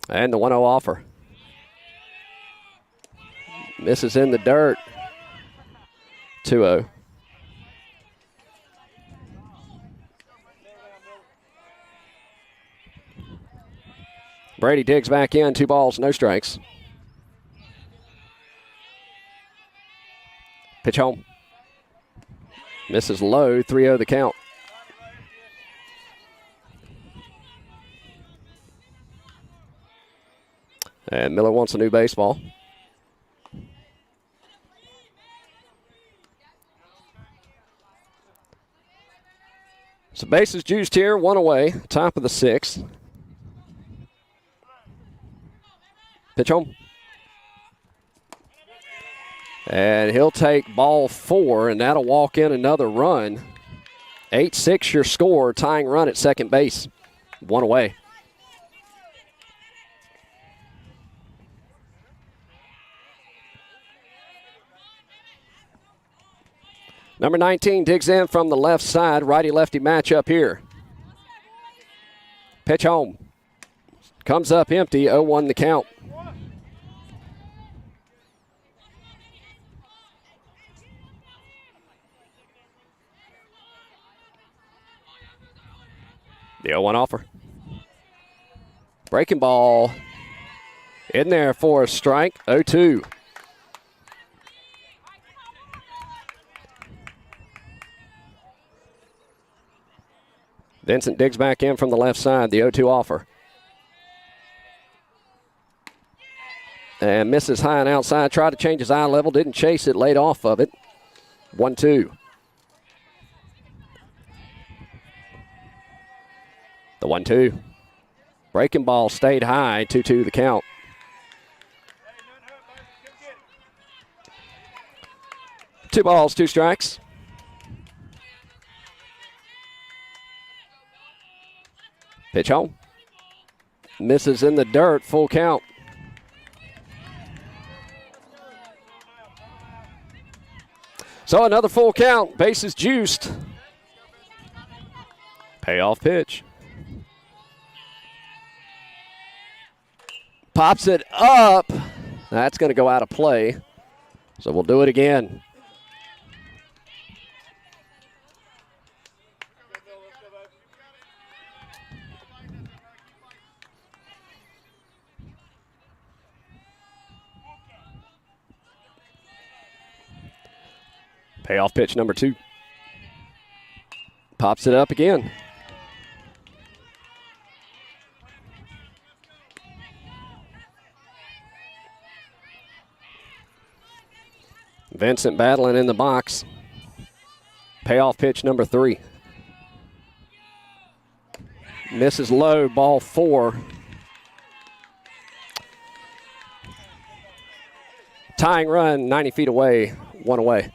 And the 1-0 offer. Misses in the dirt. 2-0. Brady digs back in. 2 balls, no strikes. Pitch home. Misses low. 3-0 the count. And Miller wants a new baseball. So bases juiced here, 1 away, top of the 6th. Pitch home. And he'll take ball 4, and that'll walk in another run. 8-6 your score, tying run at second base. 1 away. Number 19 digs in from the left side. Righty-lefty matchup here. Pitch home. Comes up empty. 0-1 the count. The 0-1 offer. Breaking ball. In there for a strike. 0-2. Vincent digs back in from the left side, the 0-2 offer. And misses high and outside. Tried to change his eye level, didn't chase it, laid off of it. 1-2. The 1-2. Breaking ball stayed high, 2-2 the count. Two balls, 2 strikes. Pitch home. Misses in the dirt, full count. So another full count, bases juiced. Payoff pitch. Pops it up. That's going to go out of play. So we'll do it again. Payoff pitch number 2. Pops it up again. Vincent battling in the box. Payoff pitch number 3. Misses low, ball 4. Tying run, 90 feet away, 1 away.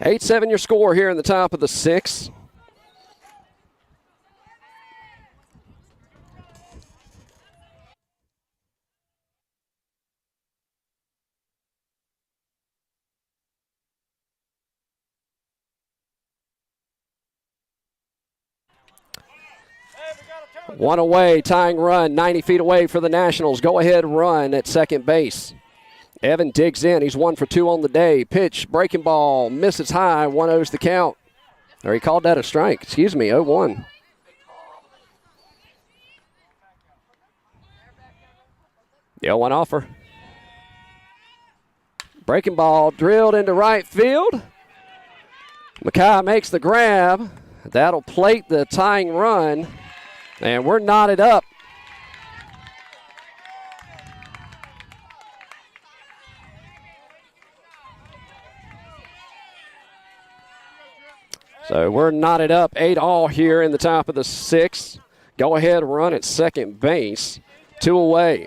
8-7 your score here in the top of the 6th. One away, tying run, 90 feet away for the Nationals. Go ahead run at second base. Evan digs in. He's 1 for 2 on the day. Pitch, breaking ball, misses high, 1-0's the count. Or he called that a strike. Excuse me, 0-1. The 0-1 offer. Breaking ball drilled into right field. Mackay makes the grab. That'll plate the tying run. And we're knotted up. So we're knotted up 8-all here in the top of the 6th. Go ahead run at second base. 2 away.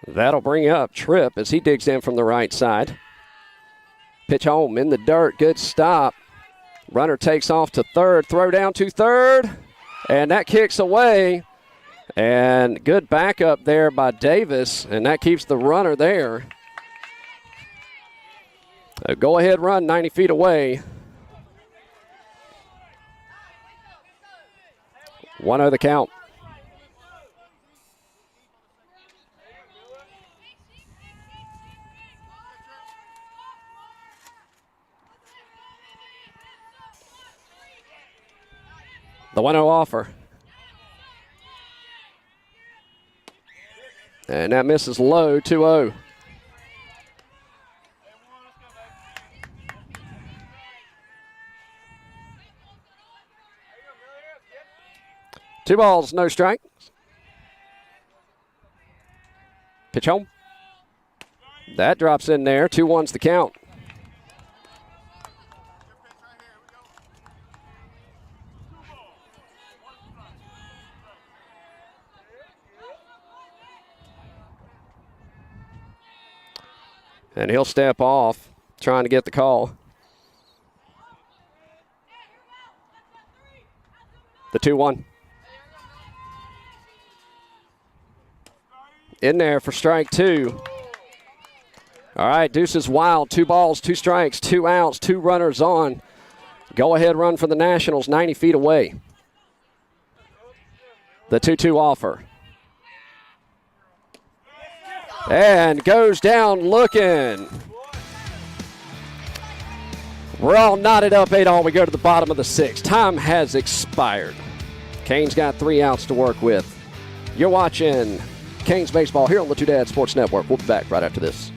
That'll bring up Tripp as he digs in from the right side. Pitch home in the dirt. Good stop. Runner takes off to third. Throw down to third. And that kicks away. And good backup there by Davis. And that keeps the runner there. A go ahead run 90 feet away. 1-0 the count. The 1-0 offer. And that misses low, 2-0. Two balls, no strike. Pitch home. That drops in there. 2-1's the count. And he'll step off, trying to get the call. The 2-1. In there for strike 2. All right, Deuces wild. 2 balls, 2 strikes, 2 outs, 2 runners on. Go ahead run for the Nationals, 90 feet away. The 2-2 offer. And goes down looking. We're all knotted up 8-all. We go to the bottom of the 6th. Time has expired. Canes got 3 outs to work with. You're watching Canes Baseball here on the Two Dad Sports Network. We'll be back right after this.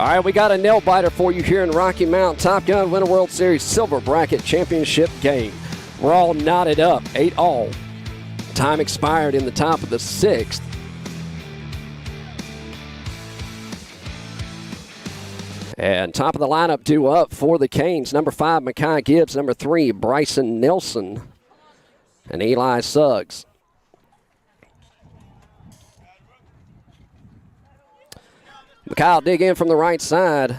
All right, we got a nail biter for you here in Rocky Mount. Top Gun Winter World Series Silver Bracket Championship game. We're all knotted up, 8-all. Time expired in the top of the 6th. And top of the lineup due up for the Canes. Number 5, Makai Gibbs. Number 3, Bryson Nelson. And Eli Suggs. Makai will dig in from the right side.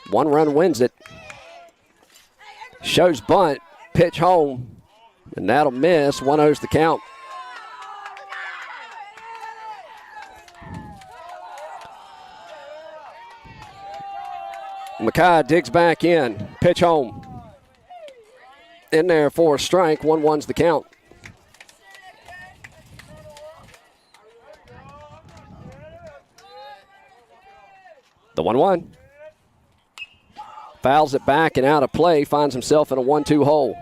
1 run wins it. Shows bunt. Pitch home. And that'll miss. 1-0's the count. Makai digs back in. Pitch home. In there for a strike. 1-1's the count. The 1-1. Fouls it back and out of play. Finds himself in a 1-2 hole.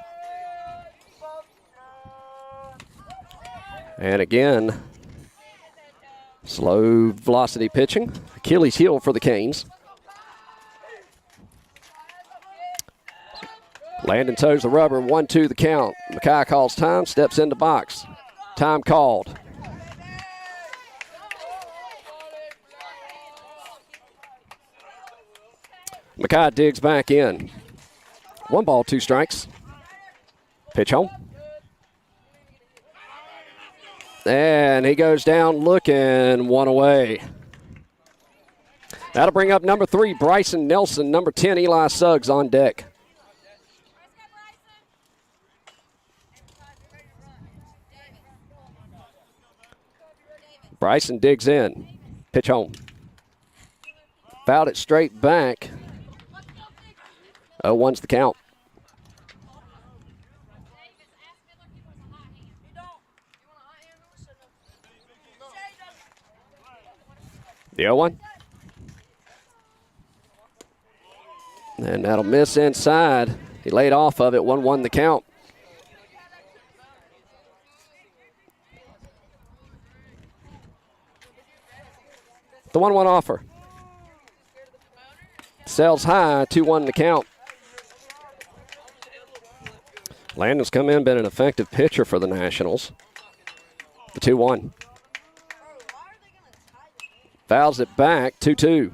And again, slow velocity pitching. Achilles heel for the Canes. Landon toes the rubber, 1-2 the count. Makai calls time, steps into box. Time called. Makai digs back in. 1 ball, 2 strikes. Pitch home. And he goes down looking, 1 away. That'll bring up number 3, Bryson Nelson. Number 10, Eli Suggs on deck. Bryson digs in. Pitch home. Fouled it straight back. 0-1's the count. The 0-1. And that'll miss inside. He laid off of it. 1-1 the count. The 1-1 offer. Sells high, 2-1 the count. Landon's come in, been an effective pitcher for the Nationals. The 2-1. Fouls it back, 2-2.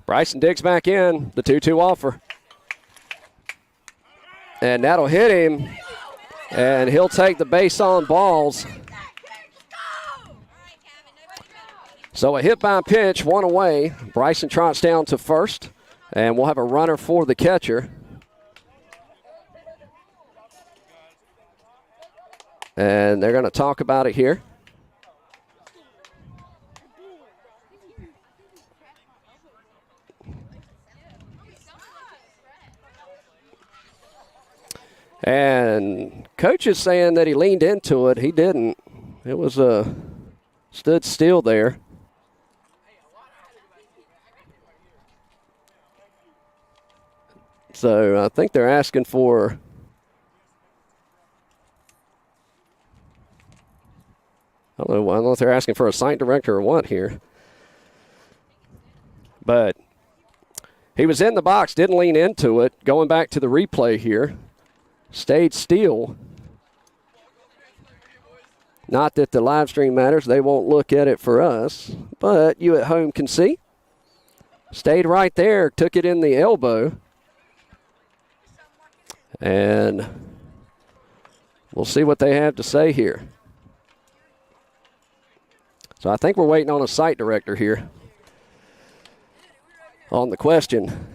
Bryson digs back in, the 2-2 offer. And that'll hit him, and he'll take the base on balls. So a hit by pitch, 1 away. Bryson trots down to first, and we'll have a runner for the catcher. And they're going to talk about it here. And coach is saying that he leaned into it. He didn't. It was stood still there. So I think they're asking for I don't know if they're asking for a site director or what here. But he was in the box, didn't lean into it. Going back to the replay here. Stayed still. Not that the live stream matters. They won't look at it for us. But you at home can see. Stayed right there. Took it in the elbow. And we'll see what they have to say here. So I think we're waiting on a site director here on the question.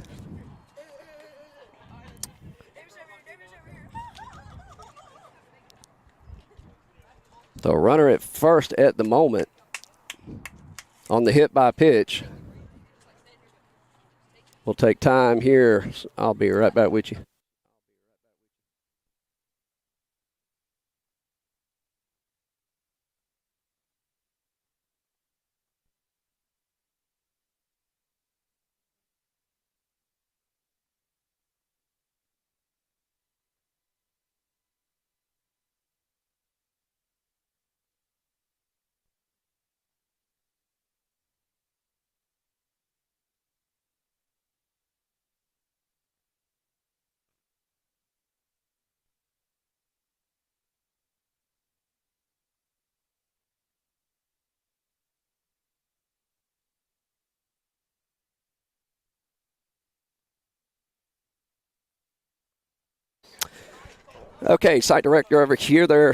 So a runner at first at the moment on the hit by pitch. We'll take time here. I'll be right back with you. Okay, site director over here, they're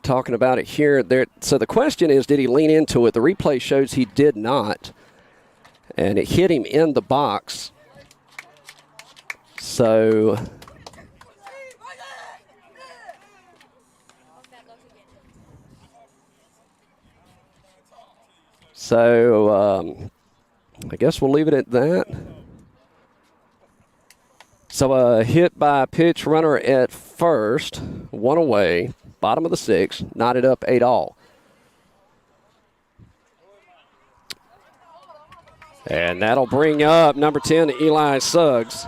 talking about it here. So the question is, did he lean into it? The replay shows he did not, and it hit him in the box. So I guess we'll leave it at that. So a hit by pitch runner at first, one away, bottom of the sixth, knotted up 8-all. And that'll bring up number 10, Eli Suggs.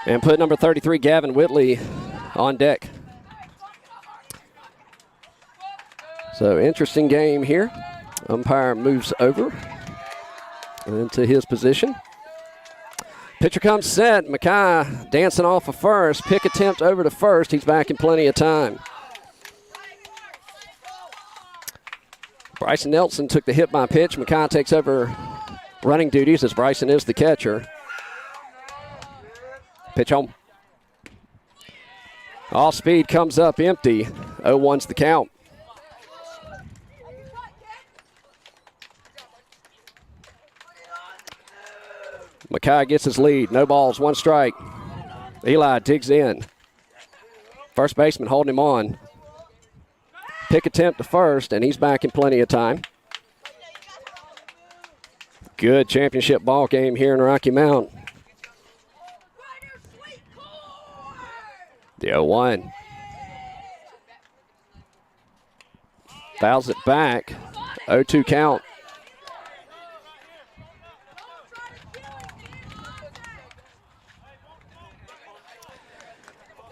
And put number 33, Gavin Whitley, on deck. So interesting game here. Umpire moves over into his position. Pitcher comes set. Mackay dancing off of first. Pick attempt over to first. He's back in plenty of time. Bryson Nelson took the hit by pitch. Mackay takes over running duties as Bryson is the catcher. Pitch home. Off speed comes up empty. 0-1's the count. Mackay gets his lead. No balls, one strike. Eli digs in. First baseman holding him on. Pick attempt to first, and he's back in plenty of time. Good championship ball game here in Rocky Mount. The 0-1. Fouls it back. 0-2 count.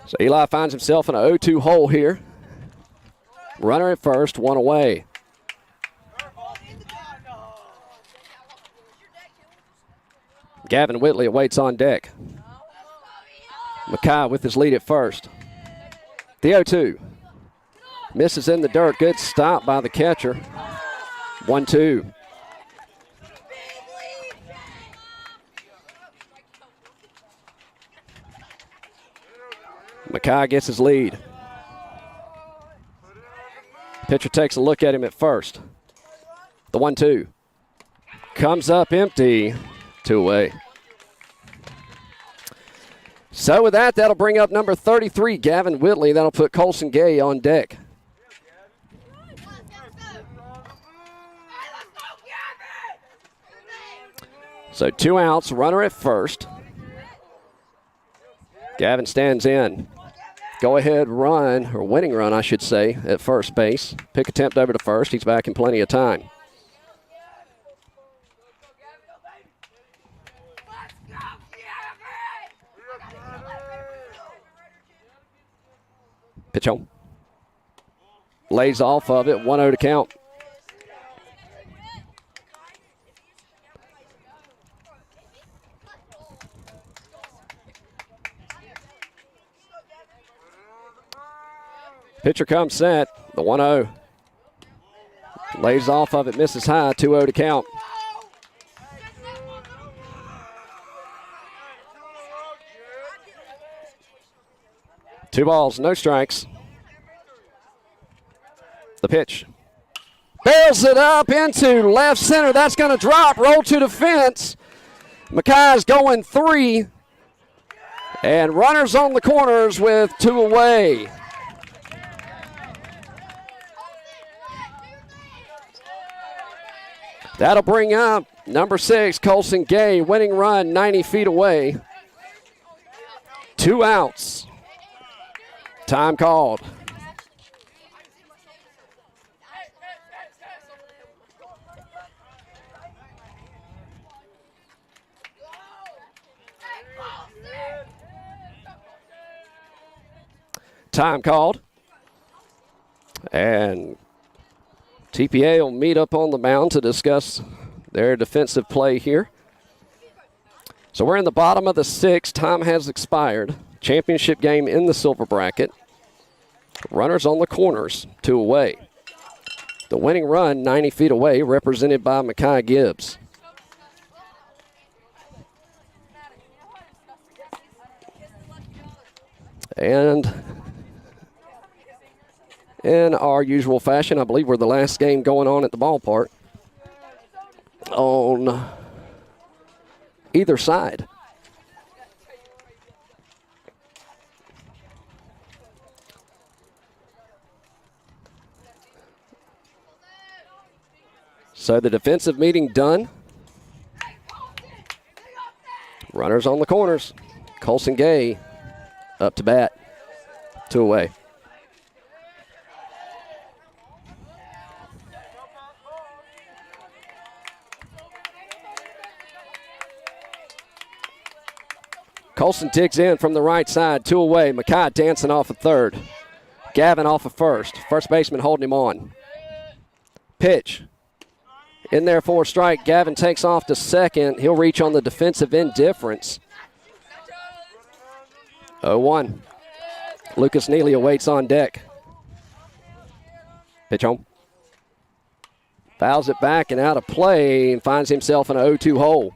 So Eli finds himself in a 0-2 hole here. Runner at first, one away. Gavin Whitley awaits on deck. Mackay with his lead at first. The 0-2. Misses in the dirt. Good stop by the catcher. 1-2. Mackay gets his lead. Pitcher takes a look at him at first. The 1-2. Comes up empty. 2 away. So with that, that'll bring up number 33, Gavin Whitley. That'll put Colson Gay on deck. So 2 outs, runner at first. Gavin stands in. Go-ahead run, or winning run, I should say, at first base. Pick attempt over to first. He's back in plenty of time. Pitch home. Lays off of it. 1-0 to count. Pitcher comes set. The 1-0. Lays off of it. Misses high. 2-0 to count. Two balls, no strikes. The pitch. Bails it up into left center. That's going to drop. Roll to the fence. Mackay's going 3. And runners on the corners with 2 away. That'll bring up number 6, Colson Gay. Winning run 90 feet away. 2 outs. Time called. Time called. And TPA will meet up on the mound to discuss their defensive play here. So we're in the bottom of the 6th. Time has expired. Championship game in the silver bracket. Runners on the corners, 2 away. The winning run 90 feet away, represented by Mackay Gibbs. And in our usual fashion, I believe we're the last game going on at the ballpark on either side. So the defensive meeting done. Runners on the corners. Colson Gay up to bat. 2 away. Colson digs in from the right side. 2 away. Mackay dancing off of third. Gavin off of first. First baseman holding him on. Pitch. In there for a strike. Gavin takes off to second. He'll reach on the defensive indifference. 0-1. Lucas Neely awaits on deck. Pitch home. Fouls it back and out of play and finds himself in an 0-2 hole.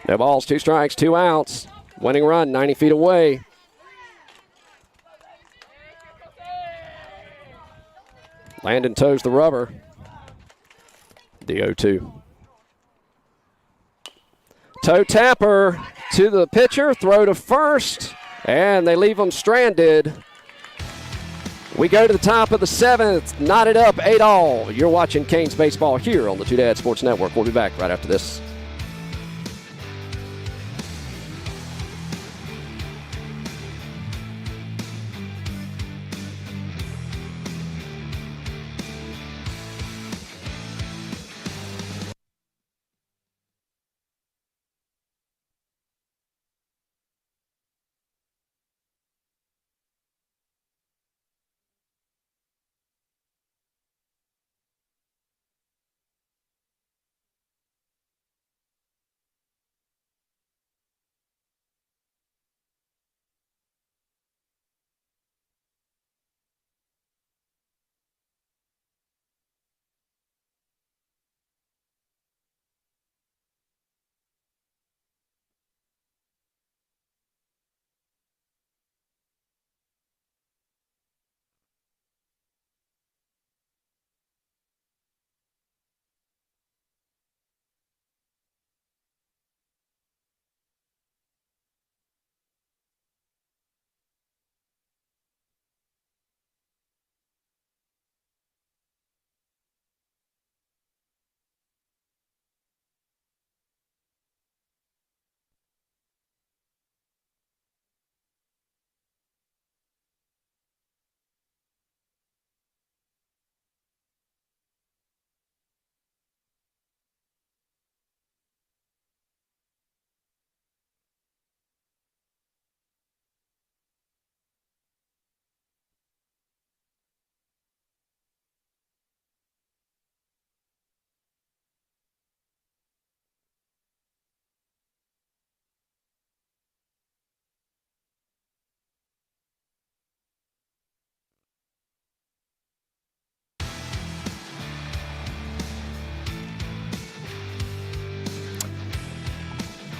No balls, 2 strikes, 2 outs. Winning run, 90 feet away. Landon toes the rubber. The 0-2. Toe tapper to the pitcher, throw to first, and they leave him stranded. We go to the top of the 7th, knotted up 8-all. You're watching Canes baseball here on the Two Dad Sports Network. We'll be back right after this.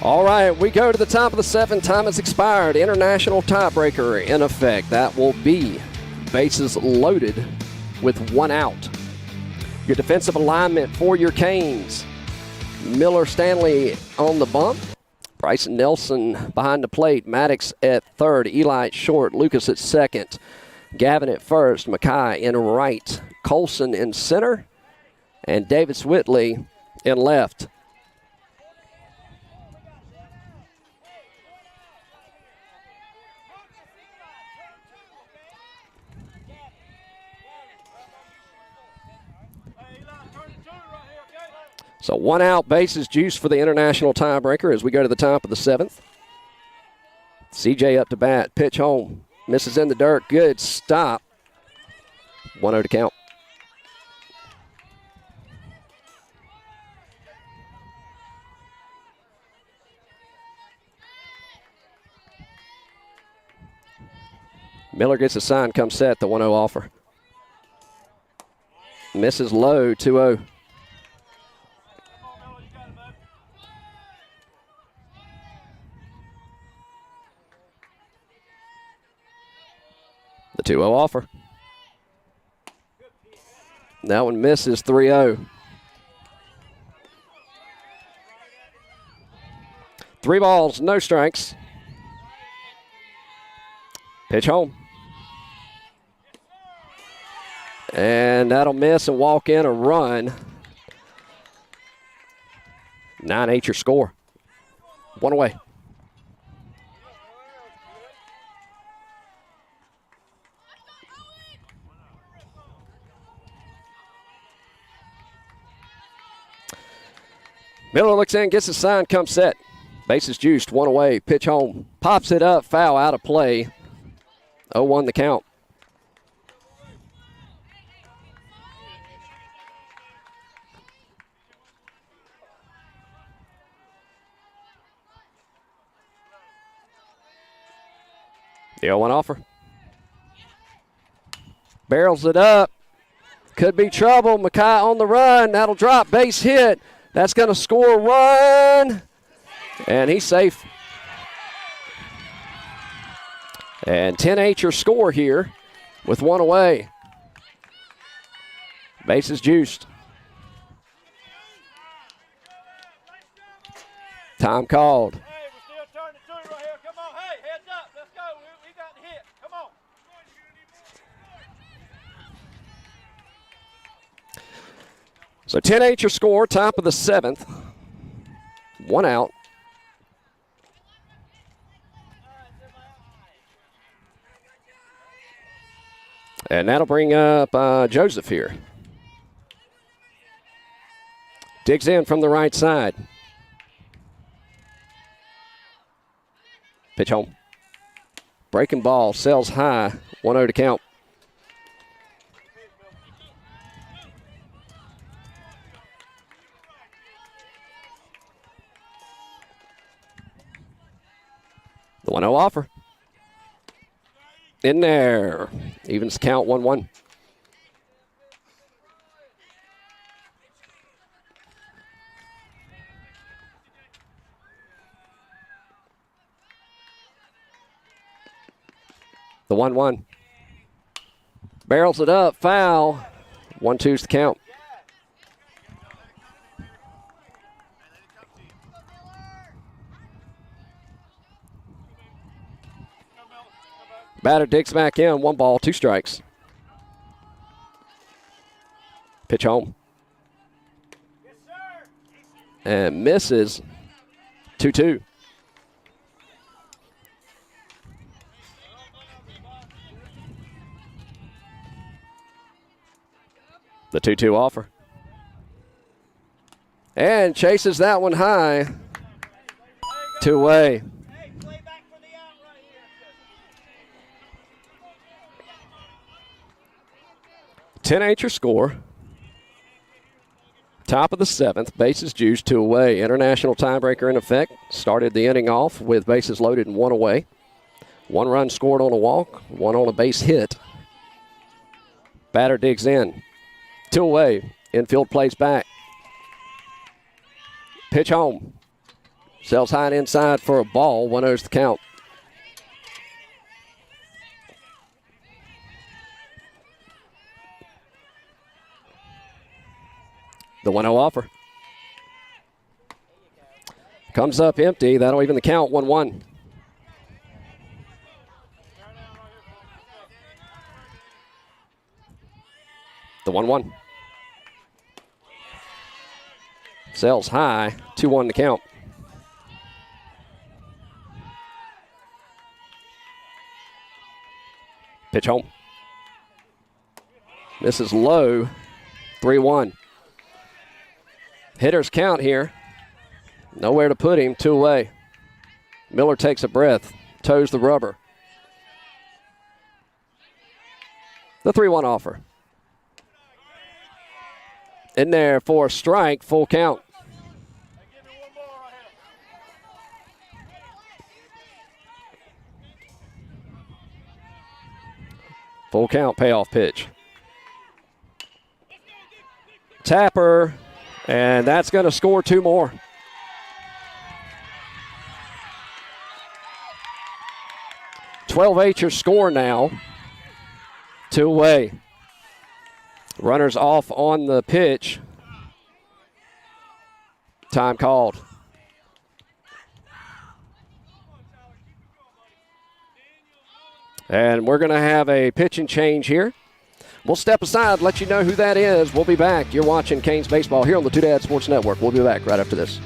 All right, we go to the top of the 7th. Time has expired. International tiebreaker in effect. That will be bases loaded with 1 out. Your defensive alignment for your Canes. Miller Stanley on the bump. Bryson Nelson behind the plate. Maddox at third. Eli at short. Lucas at second. Gavin at first. Mackay in right. Colson in center. And Davis Whitley in left. So 1 out, bases juice for the international tiebreaker as we go to the top of the 7th. CJ up to bat, pitch home, misses in the dirt, good stop. 1-0 to count. Miller gets a sign, comes set, the 1-0 offer. Misses low, 2-0. The 2-0 offer. That one misses 3-0. 3 balls, no strikes. Pitch home. And that'll miss and walk in a run. 9-8 your score. 1 away. Miller looks in, gets the sign, comes set. Bases juiced, 1 away, pitch home. Pops it up, foul, out of play. 0-1 the count. The 0-1 offer. Barrels it up. Could be trouble. Mackay on the run. That'll drop. Base hit. That's going to score a run. And he's safe. And 10-8 your score here with 1 away. Bases juiced. Time called. Hey, we're still turning 2 right here. Come on. Hey, heads up. Let's go. We got the hit. Come on. So 10-8 your score, top of the 7th. 1 out. And that'll bring up Joseph here. Digs in from the right side. Pitch home. Breaking ball, sails high. 1-0 to count. The 1-0 offer. In there. Evens count 1-1. The 1-1. Barrels it up. Foul. 1-2's the count. Batter digs back in. 1 ball, 2 strikes. Pitch home. And misses. 2-2. The 2-2 offer. And chases that one high. 2 away. 10-8 your score. Top of the 7th, bases juiced, 2 away. International tiebreaker in effect. Started the inning off with bases loaded and 1 away. 1 run scored on a walk, 1 on a base hit. Batter digs in. 2 away. Infield plays back. Pitch home. Sails high and inside for a ball. 1-0's the count. The 1-0 offer. Comes up empty. That'll even the count. 1-1. The 1-1. Sails high. 2-1 to count. Pitch home. This is low. 3-1. Hitters count here. Nowhere to put him. 2 away. Miller takes a breath. Toes the rubber. The 3-1 offer. In there for a strike. Full count. Full count payoff pitch. Tapper. And that's going to score 2 more. (12-8) your score now. 2 away. Runners off on the pitch. Time called. And we're going to have a pitching change here. We'll step aside, let you know who that is. We'll be back. You're watching Canes Baseball here on the Two Dad Sports Network. We'll be back right after this.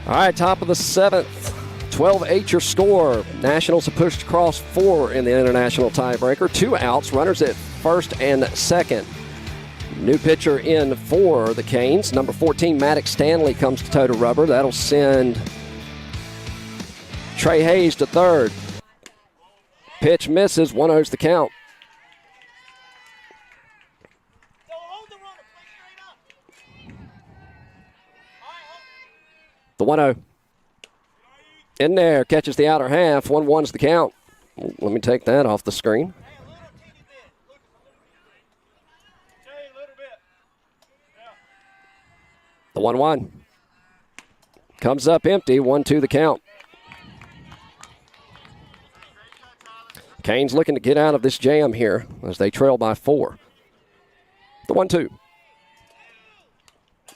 All right, top of the 7th. 12-8 your score. Nationals have pushed across 4 in the international tiebreaker. 2 outs, runners at first and second. New pitcher in for the Canes. Number 14, Maddox Stanley, comes to toe to rubber. That'll send Trey Hayes to third. Pitch misses, 1-0's the count. The 1-0. In there, catches the outer half. 1-1's the count. Let me take that off the screen. The 1-1. Comes up empty. 1-2 the count. Canes looking to get out of this jam here as they trail by 4. The 1-2.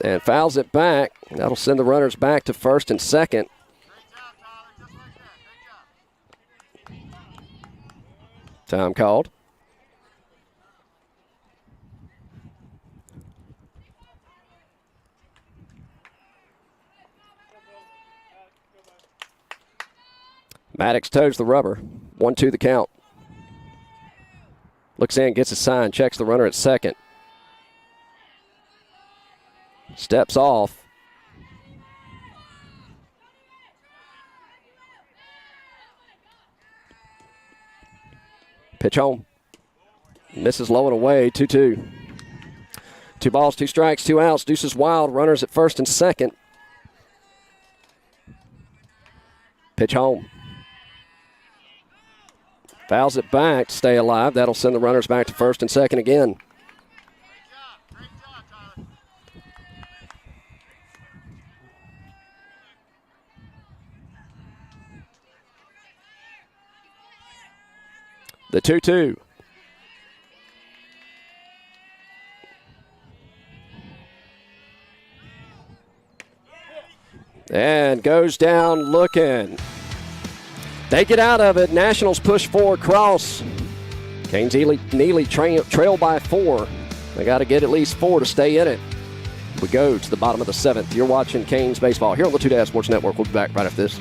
And fouls it back. That'll send the runners back to first and second. Time called. Maddox toes the rubber. 1-2 the count. Looks in, gets a sign, checks the runner at second. Steps off. Pitch home. Misses low and away, 2-2. 2 balls, 2 strikes, 2 outs. Deuces wild, runners at first and second. Pitch home. Fouls it back to stay alive. That'll send the runners back to first and second again. The 2-2. And goes down looking. They get out of it. Nationals push 4 across. East-Neely trail by 4. They got to get at least 4 to stay in it. We go to the bottom of the 7th. You're watching Canes Baseball here on the Two Dad Sports Network. We'll be back right after this.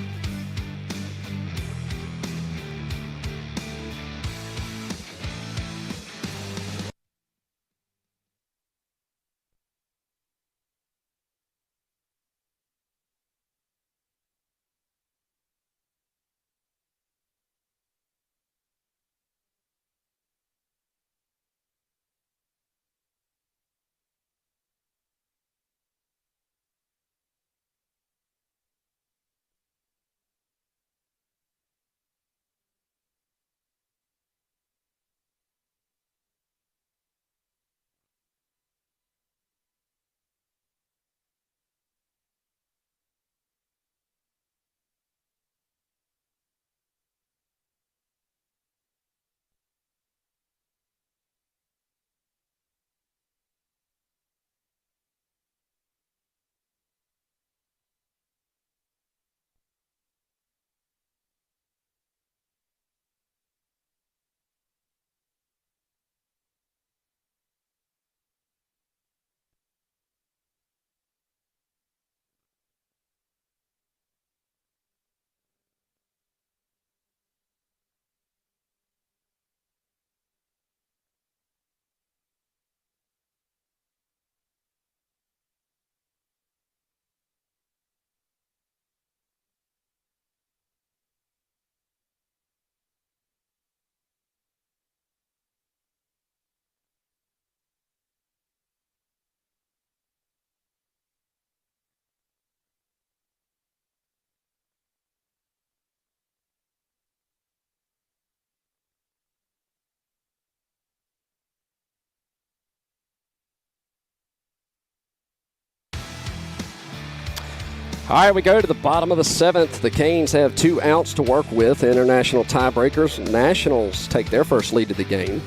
All right, we go to the bottom of the 7th. The Canes have 2 outs to work with. International tiebreakers. Nationals take their first lead of the game.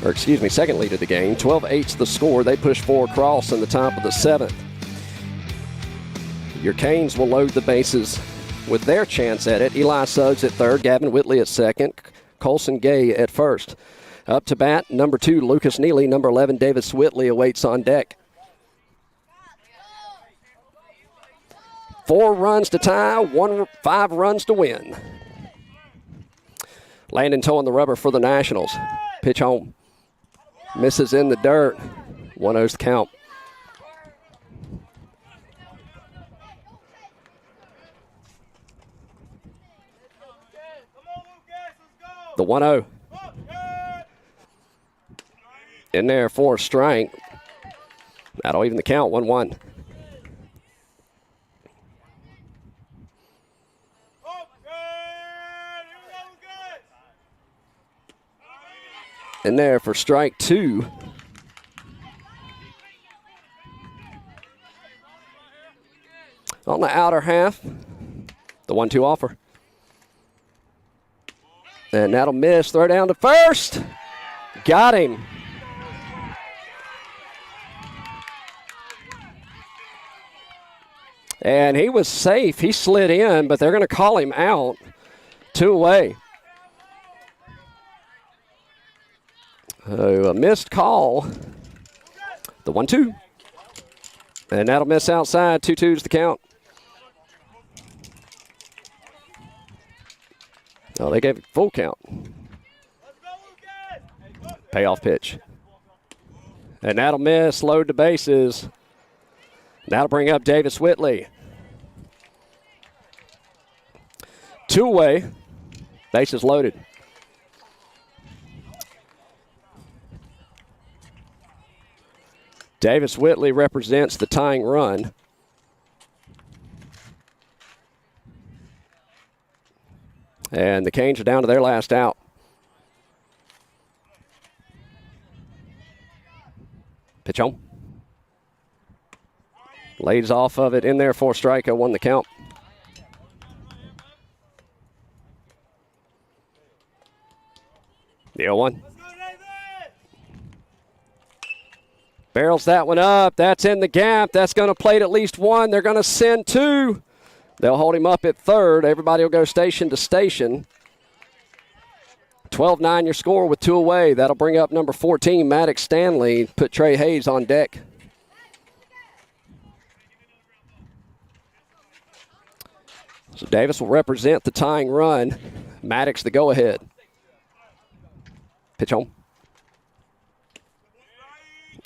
Or excuse me, second lead of the game. 12-8's the score. They push 4 across in the top of the 7th. Your Canes will load the bases with their chance at it. Eli Suggs at third, Gavin Whitley at second, Colson Gay at first. Up to bat, number 2, Lucas Neely. Number 11, Davis Whitley awaits on deck. 4 runs to tie, 5 runs to win. Landon towing the rubber for the Nationals. Pitch home. Misses in the dirt. 1-0's the count. The 1-0. In there for a strike. That'll even the count, 1-1. In there for strike 2. On the outer half, the 1-2 offer. And that'll miss. Throw down to first. Got him. And he was safe. He slid in, but they're going to call him out. 2 away. A missed call. The 1-2. And that'll miss outside. 2-2's the count. Oh, they gave it full count. Payoff pitch. And that'll miss. Load the bases. That'll bring up Davis Whitley. 2 away. Bases loaded. Davis Whitley represents the tying run. And the Canes are down to their last out. Pitch home. Lays off of it in there for a strike. 1 the count. The 0-1. Barrels that one up. That's in the gap. That's going to plate at least 1. They're going to send 2. They'll hold him up at third. Everybody will go station to station. 12-9 your score with 2 away. That'll bring up number 14, Maddox Stanley. Put Trey Hayes on deck. So Davis will represent the tying run. Maddox the go-ahead. Pitch home.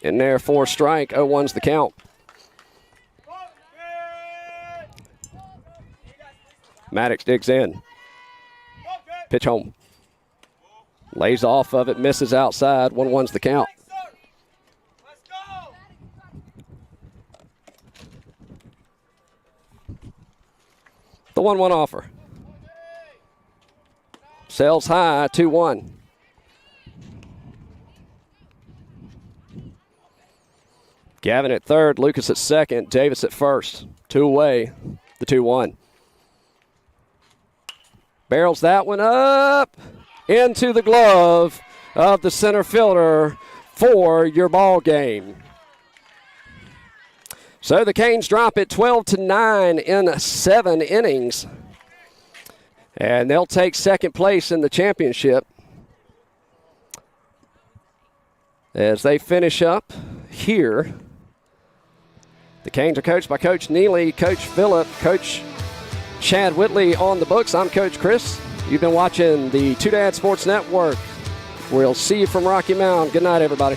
In there for a strike. 0-1's the count. Maddox digs in. Pitch home. Lays off of it, misses outside. 1-1's the count. The 1-1 offer. Sells high, 2-1. Gavin at third, Lucas at second, Davis at first. 2 away, the 2-1. Barrels that one up into the glove of the center fielder for your ball game. So the Canes drop it 12-9 in 7 innings. And they'll take second place in the championship as they finish up here. The Canes are coached by Coach Neely, Coach Phillip, Coach Chad Whitley on the books. I'm Coach Chris. You've been watching the Two Dad Sports Network. We'll see you from Rocky Mount. Good night, everybody.